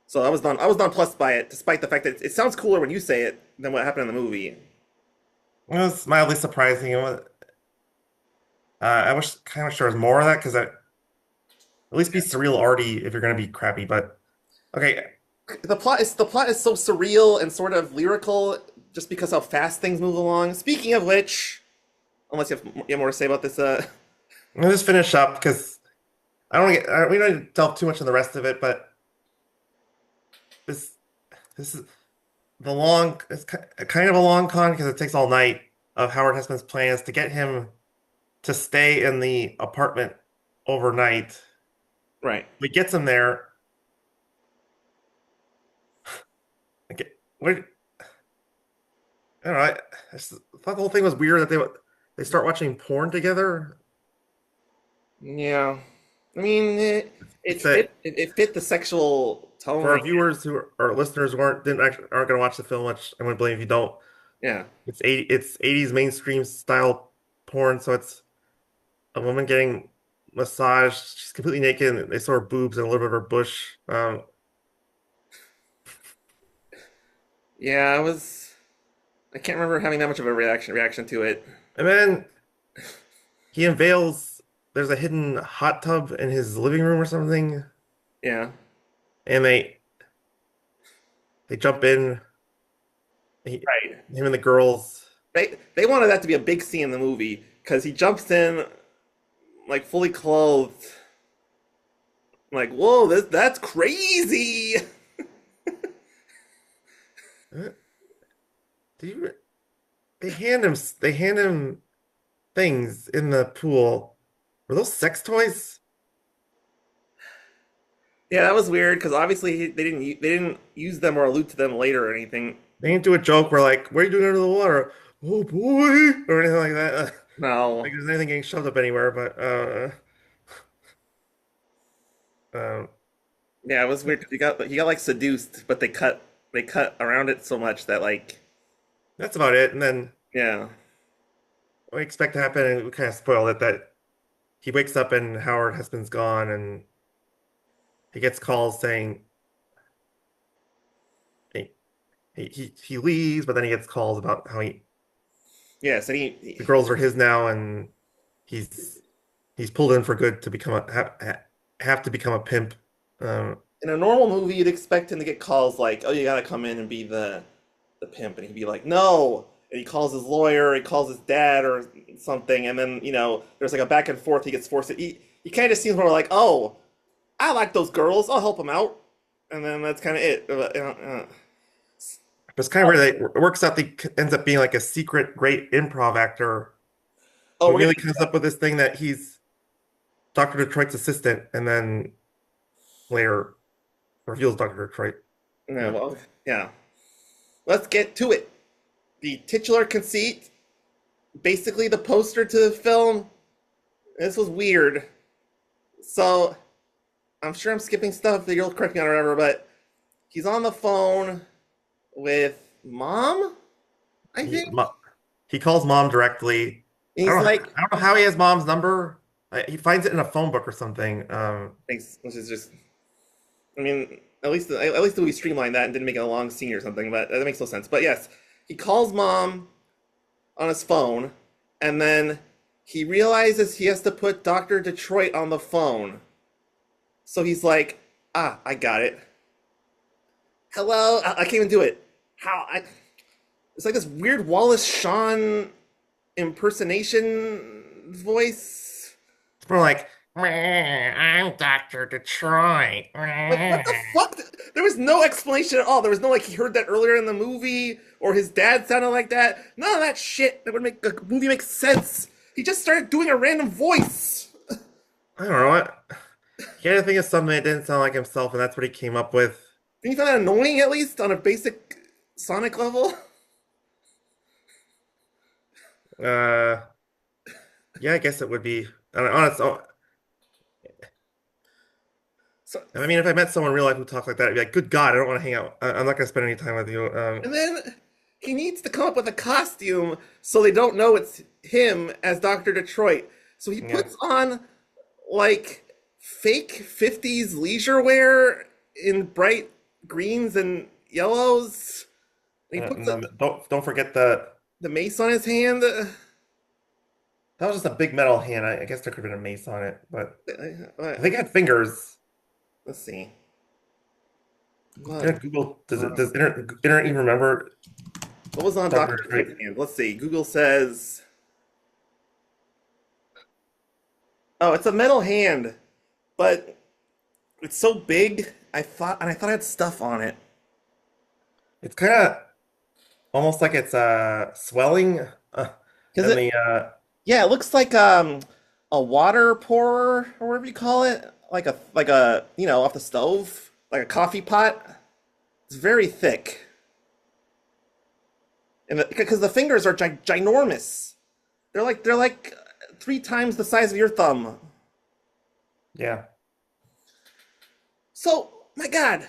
So I was nonplussed by it, despite the fact that it sounds cooler when you say it than what happened in the movie. It was mildly surprising. I wish kind of sure there was more of that because at least be surreal already if you're going to be crappy. But okay, The plot is so surreal and sort of lyrical just because how fast things move along. Speaking of which, unless you have more to say about this, I'm gonna just finish up because I don't want to we don't need to delve too much in the rest of it. But this this is it's kind of a long con because it takes all night of Howard Hessman's plans to get him to stay in the apartment overnight. right. He gets him there. Okay, where I don't know. I just thought the whole thing was weird that they start watching porn together. Yeah. I mean, It's that it fit the sexual tone, for I our guess. viewers who are listeners who aren't going to watch the film, which I wouldn't blame if you don't. Yeah. It's 80s mainstream style porn, so it's a woman getting massaged. She's completely naked, and they saw her boobs and a little bit of her bush. Yeah, I can't remember having that much of a reaction to it. And then he unveils there's a hidden hot tub in his living room or something, Yeah. and they jump in. He, Right. him and the girls. They wanted that to be a big scene in the movie because he jumps in like fully clothed. Like, whoa, that's crazy. Uh, Do you? They hand him things in the pool. Were those sex toys? Yeah, that was weird because obviously they didn't use them or allude to them later or anything. They didn't do a joke where like, "What are you doing under the water?" Oh boy, or anything like that. Like No. there's anything getting shoved up anywhere, but um, Yeah, it was weird 'cause he got like seduced, but they cut around it so much that like that's about it. And then yeah. what we expect to happen, and we kind of spoiled it, that he wakes up and Howard has been gone, and he gets calls saying he he leaves, but then he gets calls about how Yes, and the girls are his now, and he's he's pulled in for good to become have to become a pimp. Um, in a normal movie you'd expect him to get calls like, "Oh, you got to come in and be the pimp." And he'd be like, "No." And he calls his lawyer, he calls his dad or something, and then, there's like a back and forth he gets forced to he kind of seems more like, "Oh, I like those girls. I'll help him out." And then that's kind of it. but it's kind of weird that it works out. That he ends up being like a secret great improv actor Oh, who we're gonna really comes up with this thing that he's Dr. Detroit's assistant, and then later reveals Dr. Detroit. yeah, Uh, well, yeah. let's get to it. The titular conceit, basically the poster to the film. This was weird. So I'm sure I'm skipping stuff that you'll correct me on or whatever, but he's on the phone with mom, I He think. mo- he calls mom directly. And he's like, I don't know how he has mom's number. He finds it in a phone book or something. thanks, which is just, I mean, at least we streamlined that and didn't make it a long scene or something, but that makes no sense. But yes, he calls mom on his phone, and then he realizes he has to put Dr. Detroit on the phone. So he's like, I got it. Hello? I can't even do it. How? It's like this weird Wallace Shawn impersonation voice. It's more like, I'm Dr. Detroit. Like, what the fuck? There was no explanation at all. There was no, like, he heard that earlier in the movie, or his dad sounded like that. None of that shit that would make a movie make sense. He just started doing a random voice. I don't know what. He had to think of something that didn't sound like himself, and that's what he came up with. Didn't you find that annoying, at least, on a basic Sonic level? Uh, yeah, I guess it would be. Honest, So, I mean, if I met someone in real life who talked like that, I'd be like, "Good God, I don't want to hang out. I'm not going to spend any time with you." and then he needs to come up with a costume so they don't know it's him as Dr. Detroit. So he Yeah, puts on like fake 50s leisure wear in bright greens and yellows. And he puts and don't forget the mace on his hand. that was just a big metal hand. I guess there could have been a mace on it, but Uh, I think it had fingers. let's see. What, Google does internet even remember what was on Dr. Dr. Detroit? Detroit's hand? Let's see. Google says, oh, it's a metal hand, but it's so big. I thought it had stuff on it. It's kind of almost like it's swelling, Because and it, the yeah, it looks like a water pourer or whatever you call it, like a off the stove, like a coffee pot. It's very thick, and because the fingers are ginormous, they're like 3 times the size of your thumb. yeah. So my God,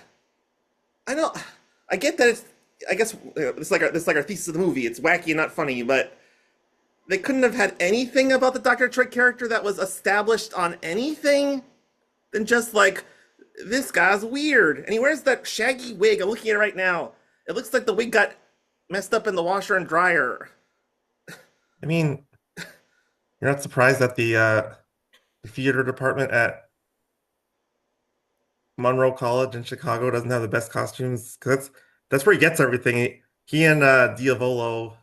I know, I get that it's. I guess this is like our thesis of the movie. It's wacky and not funny, but they couldn't have had anything about the Dr. Detroit character that was established on anything than just like this guy's weird. And he wears that shaggy wig. I'm looking at it right now. It looks like the wig got messed up in the washer and dryer. I mean, you're not surprised that the theater department at Monroe College in Chicago doesn't have the best costumes because that's where he gets everything. He and Diavolo,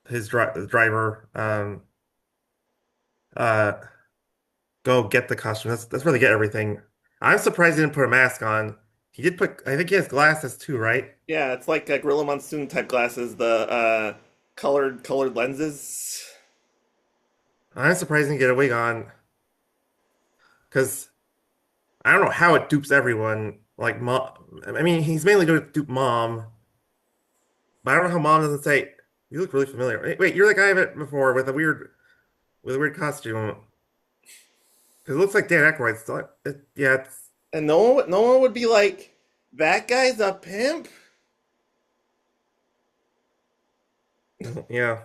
his driver, uh, go get the costume. That's where they get everything. I'm surprised he didn't put a mask on. He did put. I think he has glasses too, right? Yeah, it's like Gorilla Monsoon type glasses, the colored lenses. I'm surprised he didn't get a wig on because I don't know how it dupes everyone. Like mom, I mean, he's mainly going to dupe mom, but I don't know how mom doesn't say, "You look really familiar." Wait, you're the guy I've met before with a weird costume. Because it looks like Dan Aykroyd. So yeah, it's And no one would be like, that guy's a pimp. yeah.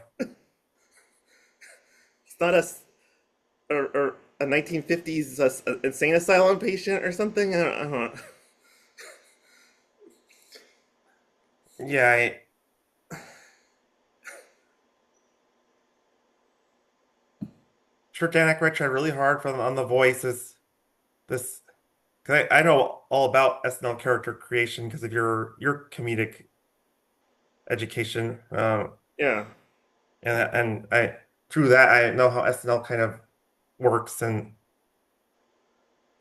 He's not or a 1950s insane asylum patient or something. I don't know. Yeah, sure Dan Aykroyd tried really hard for on the voices. This, cause I know all about SNL character creation because of your comedic education. Yeah. And I through that I know how SNL kind of works and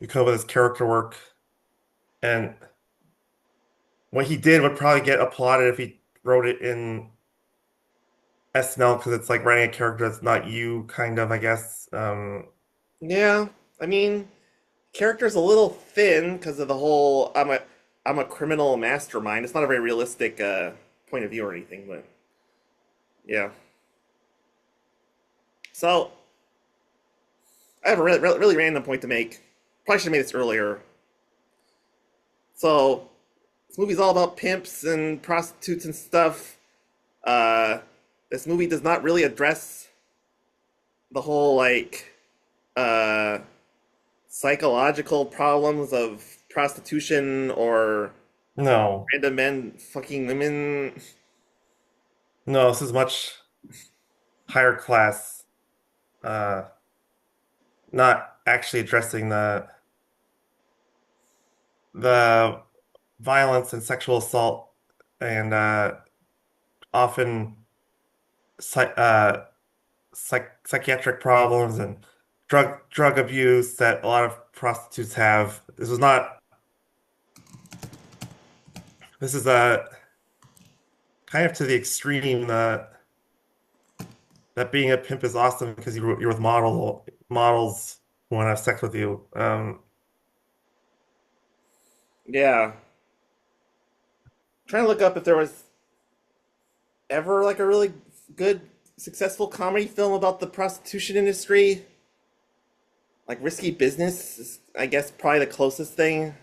you come up with his character work. And what he did would probably get applauded if he wrote it in SNL because it's like writing a character that's not you, kind of, I guess. Yeah. I mean, character's a little thin because of the whole I'm a criminal mastermind. It's not a very realistic point of view or anything, but yeah. So I have a really random point to make. Probably should have made this earlier. So this movie's all about pimps and prostitutes and stuff. Uh, this movie does not really address the whole uh, psychological problems of prostitution or No, random men fucking women. no, this is much higher class. Uh, not actually addressing the violence and sexual assault and often psych, psychiatric problems and drug abuse that a lot of prostitutes have. This is not. This is kind of to the extreme that being a pimp is awesome because you're with models who want to have sex with you. Yeah, trying to look up if there was ever like a really good successful comedy film about the prostitution industry. Like Risky Business is, I guess, probably the closest thing.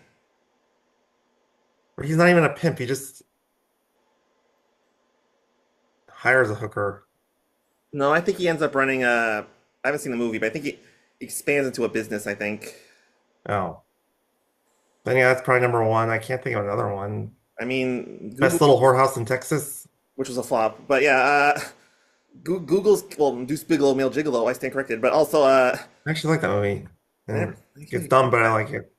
He's not even a pimp. He just hires a hooker. No, I think he ends up running a. I haven't seen the movie, but I think he expands into a business. I think. Oh, then yeah, that's probably number one. I can't think of another one. I mean, Google, Best Little Whorehouse in Texas. which was a flop, but yeah, Google's well, Deuce Bigelow, Male Gigolo. I stand corrected, but also I actually like that movie. I never, And I can't it's even, dumb, but I like it.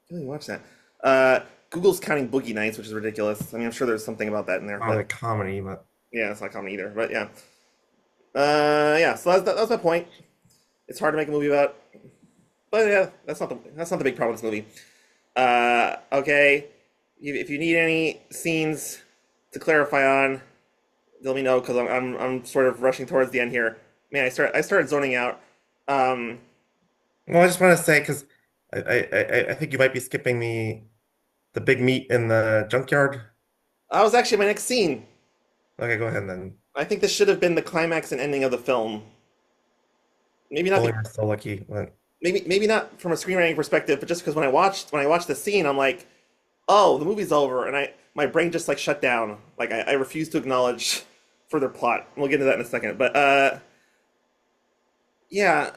can't even watch that. Google's counting Boogie Nights, which is ridiculous. I mean, I'm sure there's something about that in there, I but like comedy, but yeah, it's not comedy either. But yeah, yeah. So that's my point. It's hard to make a movie about, but yeah, that's not the big problem with this movie. Okay, if you need any scenes to clarify on, let me know because I'm sort of rushing towards the end here. Man, I started zoning out. Um, well, I just want to say because I think you might be skipping the big meet in the junkyard. that was actually my next scene. Okay, go ahead then. I think this should have been the climax and ending of the film. Maybe not Only be, you're so lucky. But maybe not from a screenwriting perspective, but just because when I watched the scene, I'm like, oh, the movie's over, and my brain just like shut down. Like I refuse to acknowledge further plot. We'll get into that in a second, but yeah,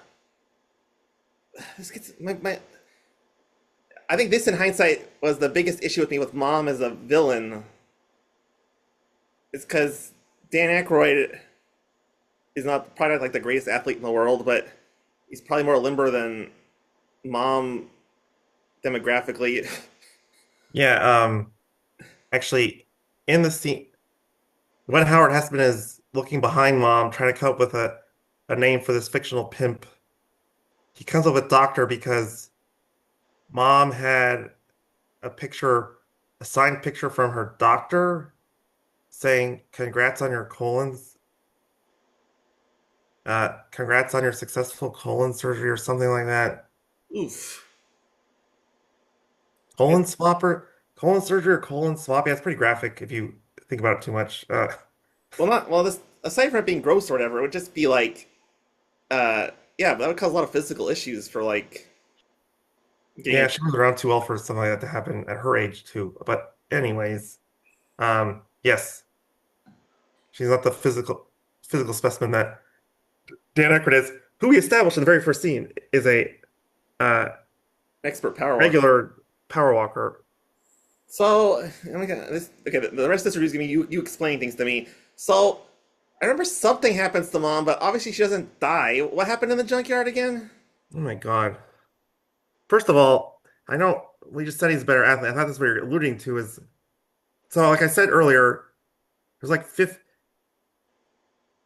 this gets my. I think this, in hindsight, was the biggest issue with me with Mom as a villain. It's because Dan Aykroyd is not probably not like the greatest athlete in the world, but he's probably more limber than Mom demographically. yeah, actually, in the scene when Howard Hessman is looking behind Mom, trying to come up with a name for this fictional pimp, he comes up with Doctor because Mom had a picture, a signed picture from her doctor saying, "Congrats on your colons, congrats on your successful colon surgery," or something like that. Oof. Colon swapper, colon surgery, or colon swap. Yeah, it's pretty graphic if you think about it too much. Well, not well. This aside from it being gross or whatever, it would just be like, yeah, that would cause a lot of physical issues for like getting Yeah, it. she was around too well for something like that to happen at her age too. But anyways, yes, she's not the physical specimen that Dan Aykroyd is, who we established in the very first scene is a uh, Expert power walker. regular power walker. So, oh my God, okay. The rest of this review is gonna be you explaining things to me. So, I remember something happens to Mom, but obviously she doesn't die. What happened in the junkyard again? Oh my God. First of all, I know we just said he's a better athlete. I thought that's what you're alluding to is so like I said earlier, there's like fifth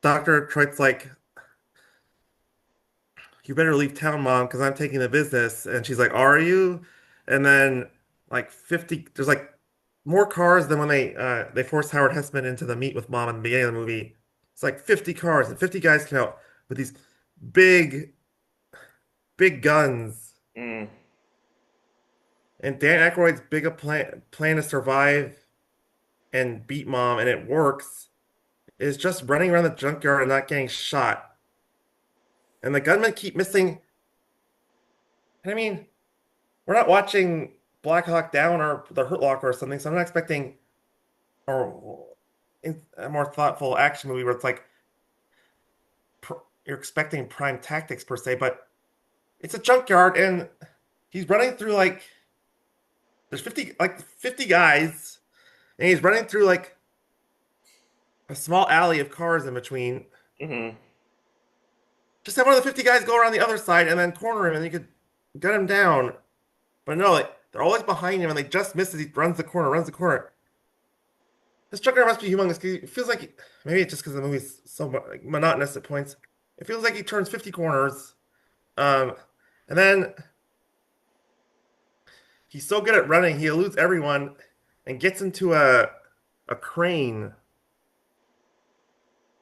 Dr. Troit's like, you better leave town, Mom, because I'm taking the business. And she's like, are you? And then like 50, there's like more cars than when they forced Howard Hessman into the meet with Mom in the beginning of the movie. It's like 50 cars and 50 guys come out with these big, big guns. Mm. And Dan Aykroyd's big a plan to survive and beat mom and it works is just running around the junkyard and not getting shot. And the gunmen keep missing. And I mean, we're not watching Black Hawk Down or The Hurt Locker or something, so I'm not expecting or a more thoughtful action movie where it's like you're expecting prime tactics per se, but it's a junkyard and he's running through like there's 50 guys and he's running through like a small alley of cars in between. Hmm. Just have one of the 50 guys go around the other side and then corner him and you could gut him down. But no, like, they're always behind him and they just miss as he runs the corner, runs the corner. This junkyard must be humongous because it feels like maybe it's just because the movie's so like, monotonous at points. It feels like he turns 50 corners. Um, and then he's so good at running, he eludes everyone and gets into a crane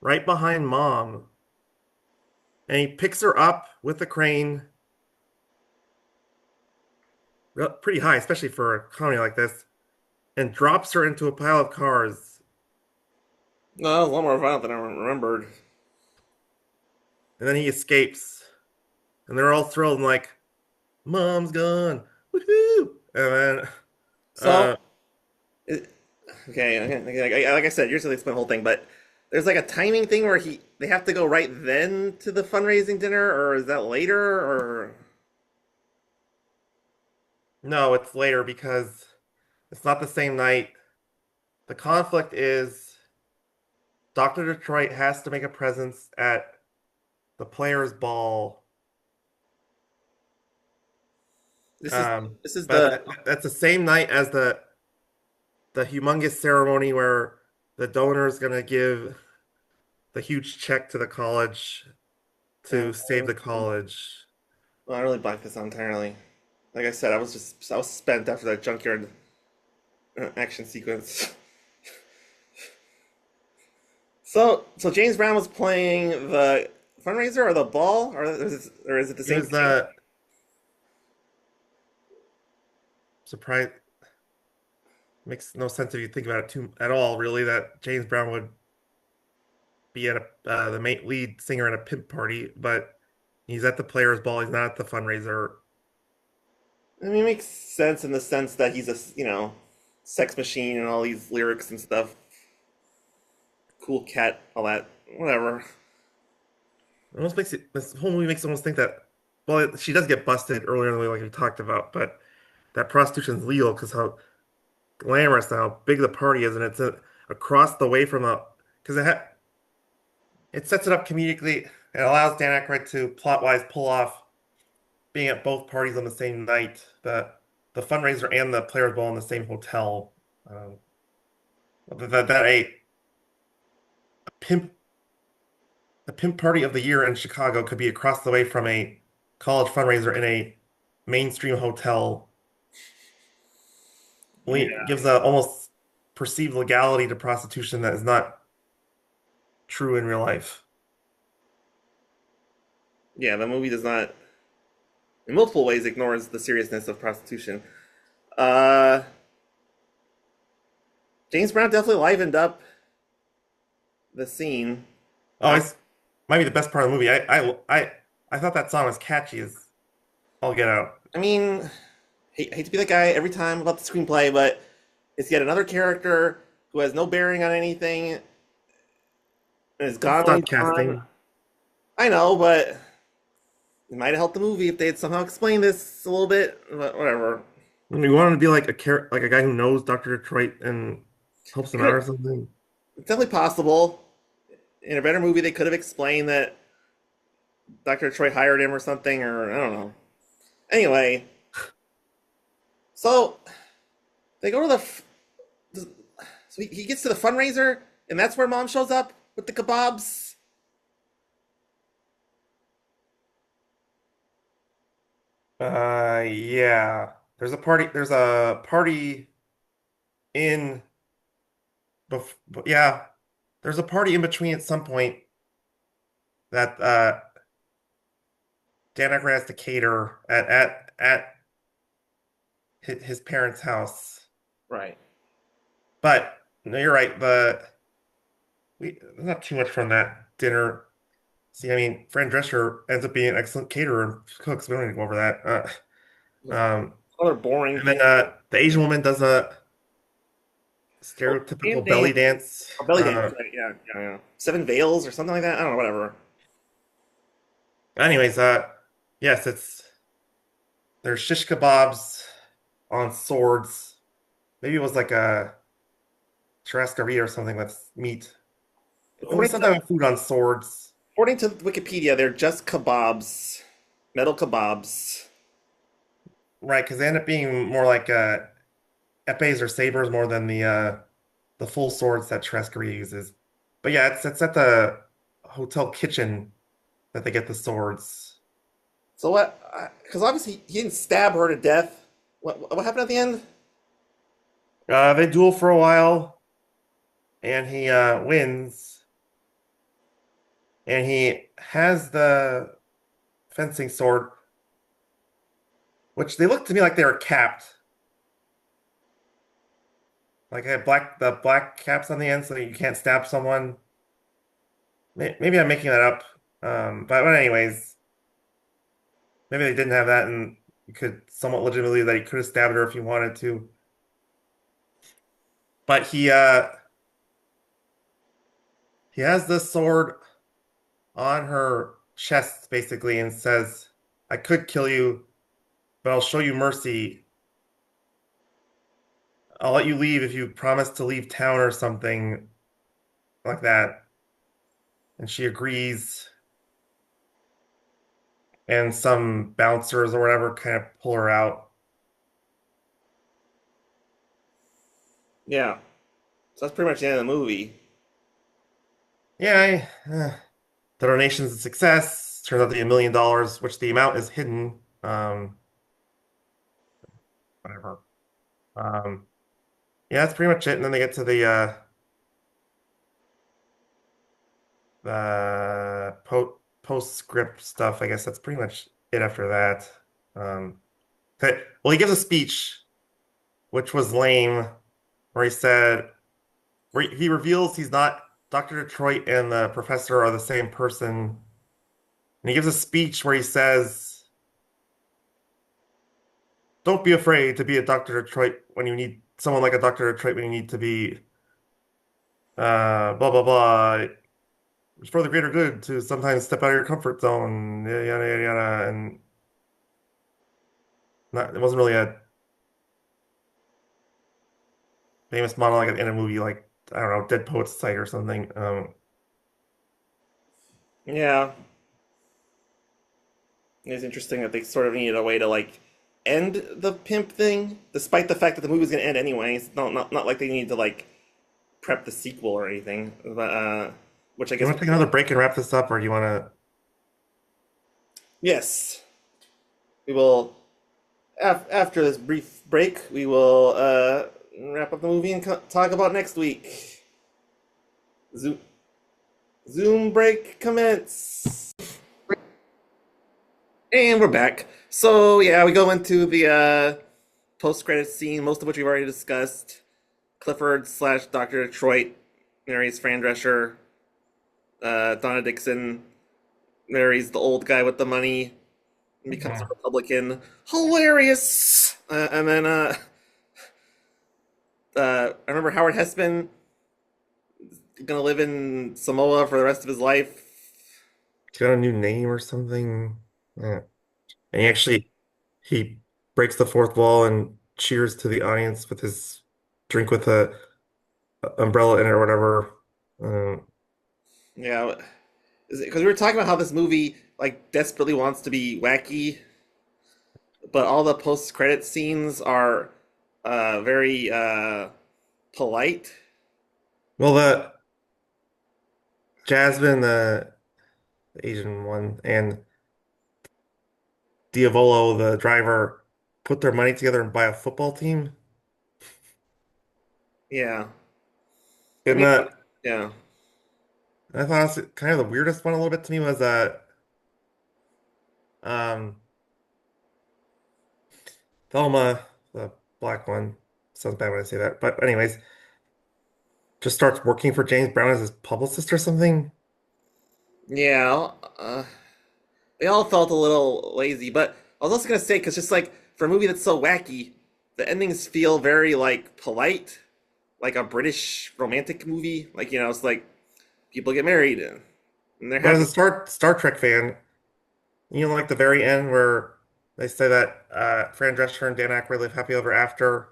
right behind mom. And he picks her up with the crane pretty high, especially for a comedy like this, and drops her into a pile of cars. No, that was a lot more violent than I remembered. And then he escapes. And they're all thrilled and like, Mom's gone. Woohoo! And then So, it, okay, like I said, usually explain the whole thing, but there's like a timing thing where they have to go right then to the fundraising dinner, or is that later, or no, it's later because it's not the same night. The conflict is Dr. Detroit has to make a presence at the players' ball. this is Um, this is but the that's the same night as the humongous ceremony where the donor is gonna give the huge check to the college uh, to save the college. well, I really blacked this out entirely. Like I said, I was spent after that junkyard action sequence. So James Brown was playing the fundraiser or the ball, or is it the He same was thing? surprised. Makes no sense if you think about it too at all, really, that James Brown would be at the main lead singer at a pimp party, but he's at the players' ball. He's not at the fundraiser. I mean, it makes sense in the sense that he's a sex machine and all these lyrics and stuff. Cool cat, all that, whatever. It almost makes it this whole movie makes it almost think that well, she does get busted earlier in the movie, like we talked about, but that prostitution's legal because how glamorous and how big the party is, and it's across the way from a because it sets it up comedically. It allows Dan Aykroyd to plot wise pull off being at both parties on the same night, the fundraiser and the players' ball in the same hotel. Um, that pimp the pimp party of the year in Chicago could be across the way from a college fundraiser in a mainstream hotel. Yeah. Gives a almost perceived legality to prostitution that is not true in real life. Yeah, the movie does not, in multiple ways, ignores the seriousness of prostitution. Uh, James Brown definitely livened up the scene. Oh, it's might be the best part of the movie. I thought that song was catchy as all get out. I mean, hate to be that guy every time about the screenplay, but it's yet another character who has no bearing on anything and is gone It's when he's not gone. casting. I know, but it might have helped the movie if they had somehow explained this a little bit. But whatever. We wanted to be like like a guy who knows Dr. Detroit and helps him out or something. It's definitely possible. In a better movie, they could have explained that Dr. Troy hired him or something, or I don't know. Anyway, so they go to so he gets to the fundraiser, and that's where mom shows up with the kebabs. Yeah. There's a party in yeah. There's a party in between at some point that Dan Aykroyd has to cater at his parents' house. Right. But No, you're right. We not too much from that dinner. See, I mean, Fran Drescher ends up being an excellent caterer and cooks. We don't need to go over that. Other boring And then people. the Asian woman does a Oh, and stereotypical Dan, belly dance. oh, belly dance, right? Yeah, yeah, yeah. Seven Veils or something like that. I don't know, whatever. Anyways, yes, it's there's shish kebabs on swords. Maybe it was like a churrascaria or something with meat. It was According some to type of food on swords, according to Wikipedia, they're just kebabs, metal kebabs. right? Because they end up being more like epes or sabers more than the full swords that churrascaria uses. But yeah, it's at the hotel kitchen that they get the swords. So what? Because obviously he didn't stab her to death. What happened at the end? They duel for a while, and he wins, and he has the fencing sword, which they look to me like they were capped. Like I had the black caps on the end so you can't stab someone. Maybe I'm making that up. But anyways, maybe they didn't have that, and you could somewhat legitimately that he could have stabbed her if he wanted to. But he has the sword on her chest basically and says, "I could kill you, but I'll show you mercy. I'll let you leave if you promise to leave town or something like that." And she agrees, and some bouncers or whatever kind of pull her out. Yeah. So that's pretty much the end of the movie. Yeah, the donation's a success. Turns out to be $1 million, which the amount is hidden. Whatever. Um, yeah, that's pretty much it. And then they get to the postscript stuff. I guess that's pretty much it after that. Um, okay. Well, he gives a speech, which was lame, where he said, where he reveals he's not Dr. Detroit and the professor are the same person. And he gives a speech where he says, "Don't be afraid to be a Dr. Detroit when you need someone like a Dr. Detroit when you need to be blah blah blah. It's for the greater good to sometimes step out of your comfort zone, yada yada yada, yada." And not, it wasn't really a famous monologue in a movie like I don't know, Dead Poets Society or something. Yeah. It's interesting that they sort of needed a way to like end the pimp thing, despite the fact that the movie was going to end anyway. It's not like they needed to like prep the sequel or anything. But which I You guess want to take another break and wrap this up, or do you want to? yes, we will after this brief break. We will wrap up the movie and talk about next week. Zoom Zoom break commence. And we're back. So yeah, we go into the post-credit scene, most of which we've already discussed. Clifford slash Dr. Detroit marries Fran Drescher. Donna Dixon marries the old guy with the money and becomes a Mhm. Republican. Hilarious! And then I remember Howard Hessman gonna live in Samoa for the rest of his life. He's got a new name or something. Yeah. And he breaks the fourth wall and cheers to the audience with his drink with a umbrella in it or whatever. Um, Yeah, because we were talking about how this movie like desperately wants to be wacky, but all the post-credit scenes are very polite. well, the Jasmine, the Asian one, and Diavolo, the driver, put their money together and buy a football team. Yeah, I And mean, yeah, I thought it was kind of the weirdest one a little bit to me was um Thelma, the black one. Sounds bad when I say that, but anyways, just starts working for James Brown as his publicist or something. Yeah, they all felt a little lazy, but I was also gonna say, because just like for a movie that's so wacky, the endings feel very like polite, like a British romantic movie. Like, it's like people get married and they're But as happy a Star Trek fan, like the very end where they say that Fran Drescher and Dan Aykroyd live happy ever after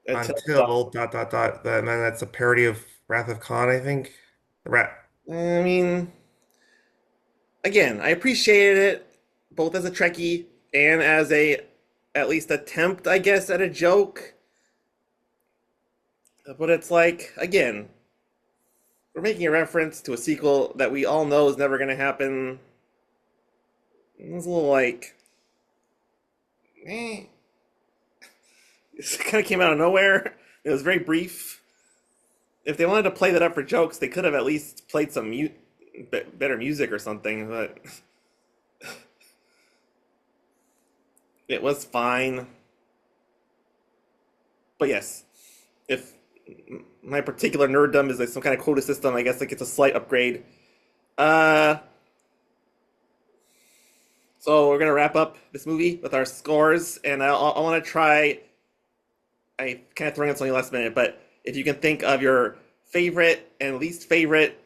until until dot dot dot. And then that's a parody of Wrath of Khan, I think. The rat. I mean, again, I appreciated it both as a Trekkie and as a at least attempt, I guess, at a joke. But it's like, again, we're making a reference to a sequel that we all know is never going to happen. It's a little like, eh. It kind of came out of nowhere. It was very brief. If they wanted to play that up for jokes, they could have at least played some better music or something. But it was fine. But yes, if my particular nerddom is like some kind of quota system, I guess it gets a slight upgrade. Uh, so we're gonna wrap up this movie with our scores, and I want to try. I kind of throwing this on you last minute, but if you can think of your favorite and least favorite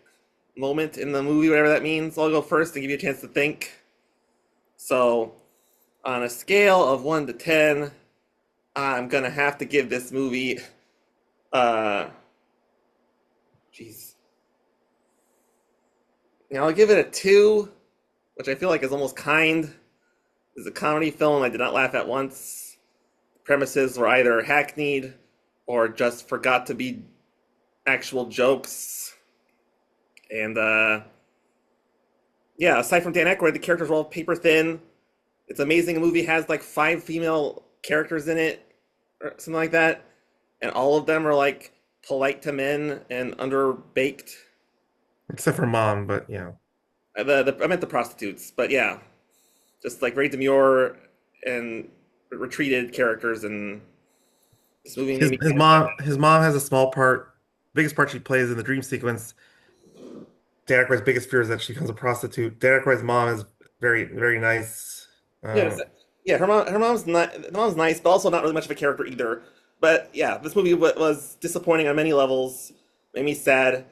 moment in the movie, whatever that means, I'll go first and give you a chance to think. So, on a scale of 1 to 10, I'm gonna have to give this movie, uh, jeez. I'll give it a 2, which I feel like is almost kind. It's a comedy film. I did not laugh at once. Premises were either hackneyed or just forgot to be actual jokes. And yeah, aside from Dan Aykroyd, the characters were all paper thin. It's amazing a movie has like 5 female characters in it, or something like that, and all of them are like polite to men and underbaked. Except for Mom, but I meant the prostitutes, but yeah, just like very demure and retreated characters, and this movie made His me his kind of mom his mom has a small part. Biggest part she plays in the dream sequence. Dan Aykroyd's biggest fear is that she becomes a prostitute. Dan Aykroyd's mom is very, very nice. yeah, Um, yeah. Her mom's nice, but also not really much of a character either. But yeah, this movie was disappointing on many levels. Made me sad.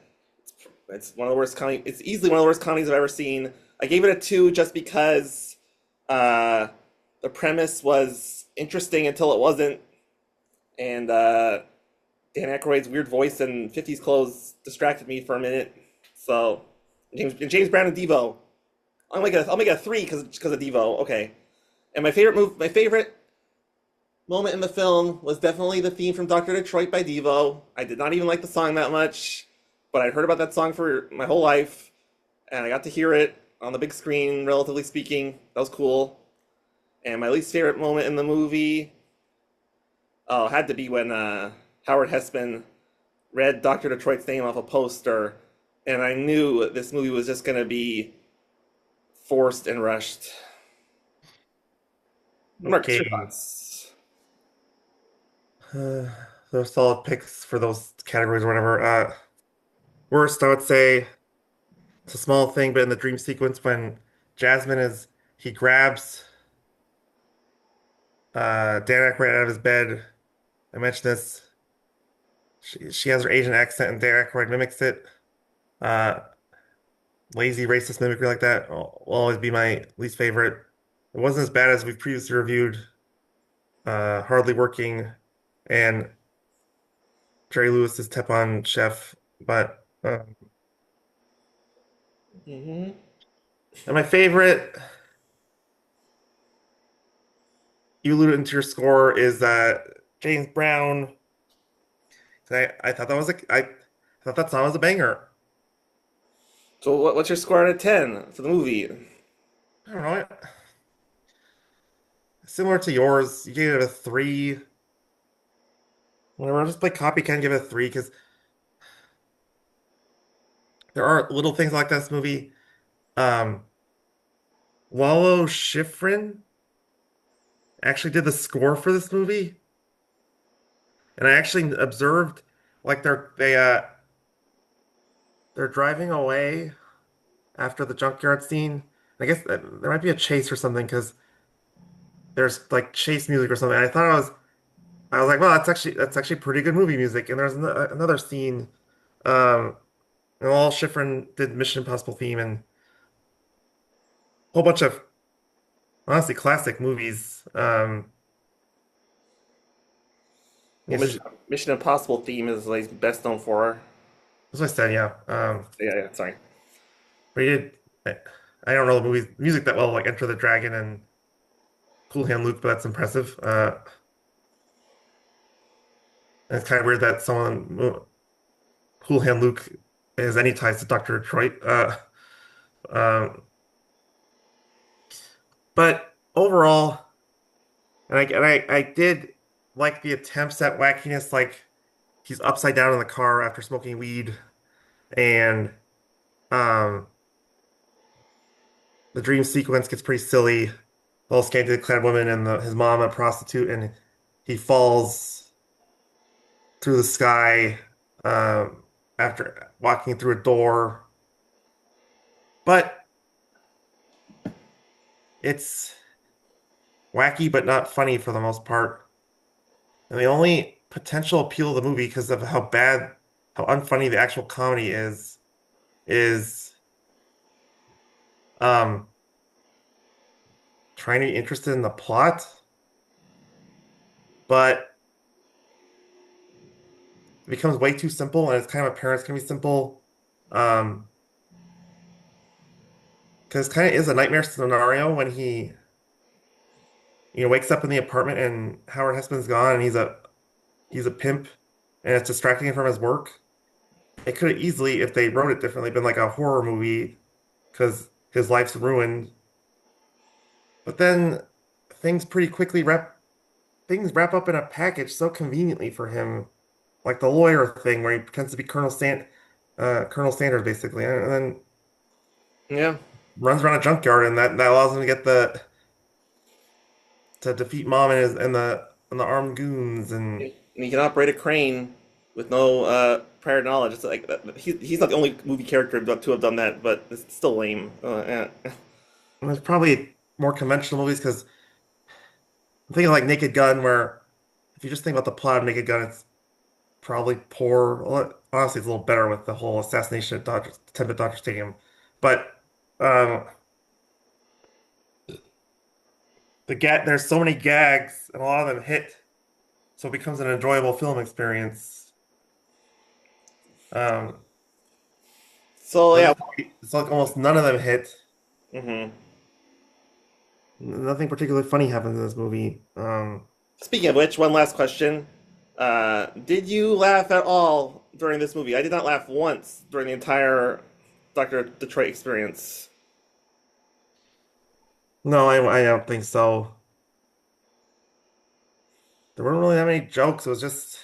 It's one of the worst comedy. It's easily one of the worst comedies I've ever seen. I gave it a 2 just because uh, the premise was interesting until it wasn't, and Dan Aykroyd's weird voice and 50s clothes distracted me for a minute. So James Brown and Devo. I'll make it a 3 because of Devo. Okay. And my favorite moment in the film was definitely the theme from Doctor Detroit by Devo. I did not even like the song that much, but I'd heard about that song for my whole life, and I got to hear it on the big screen, relatively speaking. That was cool. And my least favorite moment in the movie, oh, had to be when Howard Hessman read Doctor Detroit's name off a poster, and I knew this movie was just gonna be forced and rushed. Marcus, your okay. thoughts? Uh, those solid picks for those categories or whatever. Worst, I would say it's a small thing, but in the dream sequence when Jasmine is he grabs Dan Aykroyd out of his bed. I mentioned this. She has her Asian accent and Dan Aykroyd mimics it. Uh, Lazy racist mimicry like that will always be my least favorite. It wasn't as bad as we've previously reviewed. Hardly Working and Jerry Lewis's Teflon Chef, but Hmm. and my favorite, you alluded into your score, is James Brown. I thought that was I thought that song was a banger. So what's your score out of 10 for the movie? I don't know. Similar to yours, you gave it a 3. Whatever, I'll just play copycat and give it a 3 because there are little things like this movie. Um, Lalo Schifrin actually did the score for this movie, and I actually observed like they're driving away after the junkyard scene. I guess there might be a chase or something because there's like chase music or something. I was like, well, that's actually pretty good movie music. And there's another scene, um, and all Schifrin did Mission Impossible theme and a whole bunch of honestly classic movies. Well, Yes, Mission Impossible theme is like best known for. that's what I said. Yeah. Yeah, yeah. Sorry. But he did. I, I don't know the movies music that well, like Enter the Dragon and Cool Hand Luke, but that's impressive. And it's kind of weird that Cool Hand Luke has any ties to Dr. Detroit. Um, but overall, I did like the attempts at wackiness, like he's upside down in the car after smoking weed, and um, the dream sequence gets pretty silly. The whole scantily clad woman and his mom, a prostitute, and he falls through the sky after walking through a door. But it's wacky, but not funny for the most part. And the only potential appeal of the movie, because of how unfunny the actual comedy is um, trying to be interested in the plot, but it becomes way too simple, and it's kind of apparent it's gonna be simple. Um, because it kind of is a nightmare scenario when he wakes up in the apartment and Howard Hesseman's gone, and he's a pimp, and it's distracting him from his work. It could have easily, if they wrote it differently, been like a horror movie because his life's ruined. But then things pretty quickly wrap up in a package so conveniently for him, like the lawyer thing where he pretends to be Colonel Sanders basically, and then Yeah. runs around a junkyard, and that allows him to get the to defeat Mom and the armed goons, and And he can operate a crane with no prior knowledge. It's like he's not the only movie character to have done that, but it's still lame. Yeah. there's probably more conventional movies because I'm thinking like Naked Gun, where if you just think about the plot of Naked Gun, it's probably poor. Well, honestly, it's a little better with the whole assassination at attempt at Dodger Stadium, but um, there's so many gags and a lot of them hit, so it becomes an enjoyable film experience. Um, So but yeah. it's like almost none of them hit. hmm Nothing particularly funny happens in this movie. Speaking of which, one last question: did you laugh at all during this movie? I did not laugh once during the entire Doctor Detroit experience. No, I don't think so. There weren't really that many jokes. It was just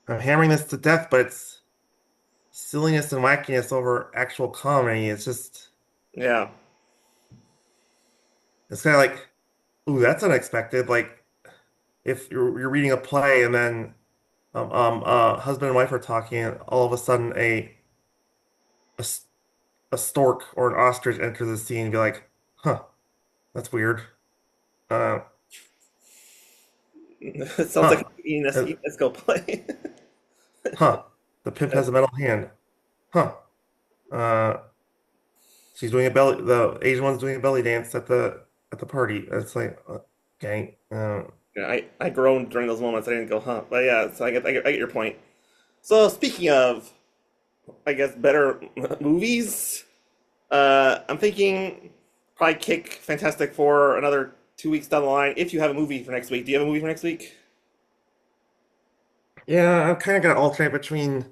I'm hammering this to death, but it's silliness and wackiness over actual comedy. Yeah. It's kind of like, ooh, that's unexpected. Like if you're reading a play and then husband and wife are talking, and all of a sudden a, s- a stork or an ostrich enters the scene and be like, huh, that's weird. Uh, It sounds like huh, an uh, UNESCO play. huh. The pimp has a metal hand. Huh. Uh, the Asian one's doing a belly dance at the party. It's like, okay. Yeah, I groaned during those moments. I didn't go, huh? But yeah, so I get your point. So speaking of, I guess better movies, I'm thinking probably kick Fantastic Four another 2 weeks down the line if you have a movie for next week. Do you have a movie for next week? Yeah, I'm kind of gonna alternate between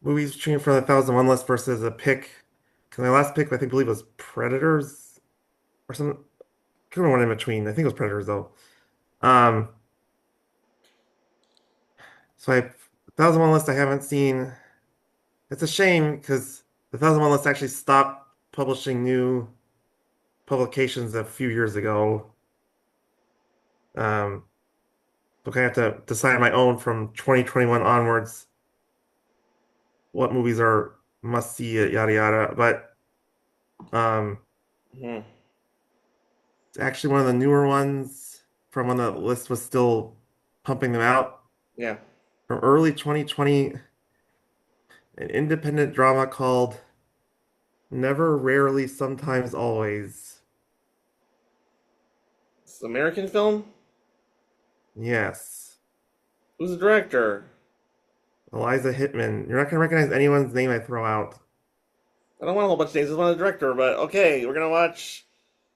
movies between for the 1001 list versus a pick. Because my last pick, I think, believe was Predators or something. Could have one in between. I think it was Predators though. Um, so I 1001 list I haven't seen. It's a shame because the 1001 list actually stopped publishing new publications a few years ago. Um, So I have to decide on my own from 2021 onwards what movies are must see, yada yada. But um, Hmm. it's actually one of the newer ones from when the list was still pumping them out Yeah. from early 2020, an independent drama called Never, Rarely, Sometimes, Always. It's an American film? Yes. Who's the director? Eliza Hittman. You're not gonna recognize anyone's name I throw out. I don't want a whole bunch of names. I just want the director, but okay, we're gonna watch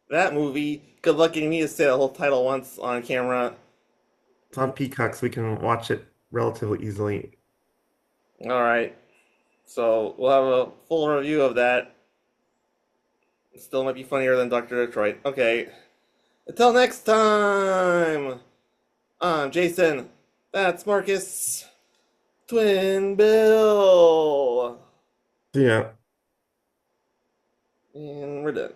that movie. Good luck getting me to say the whole title once on camera. It's on Peacock, so we can watch it relatively easily. Alright, so we'll have a full review of that. It still might be funnier than Dr. Detroit. Okay, until next time, I'm Jason. That's Marcus. Twin Bill. Yeah. And we're done.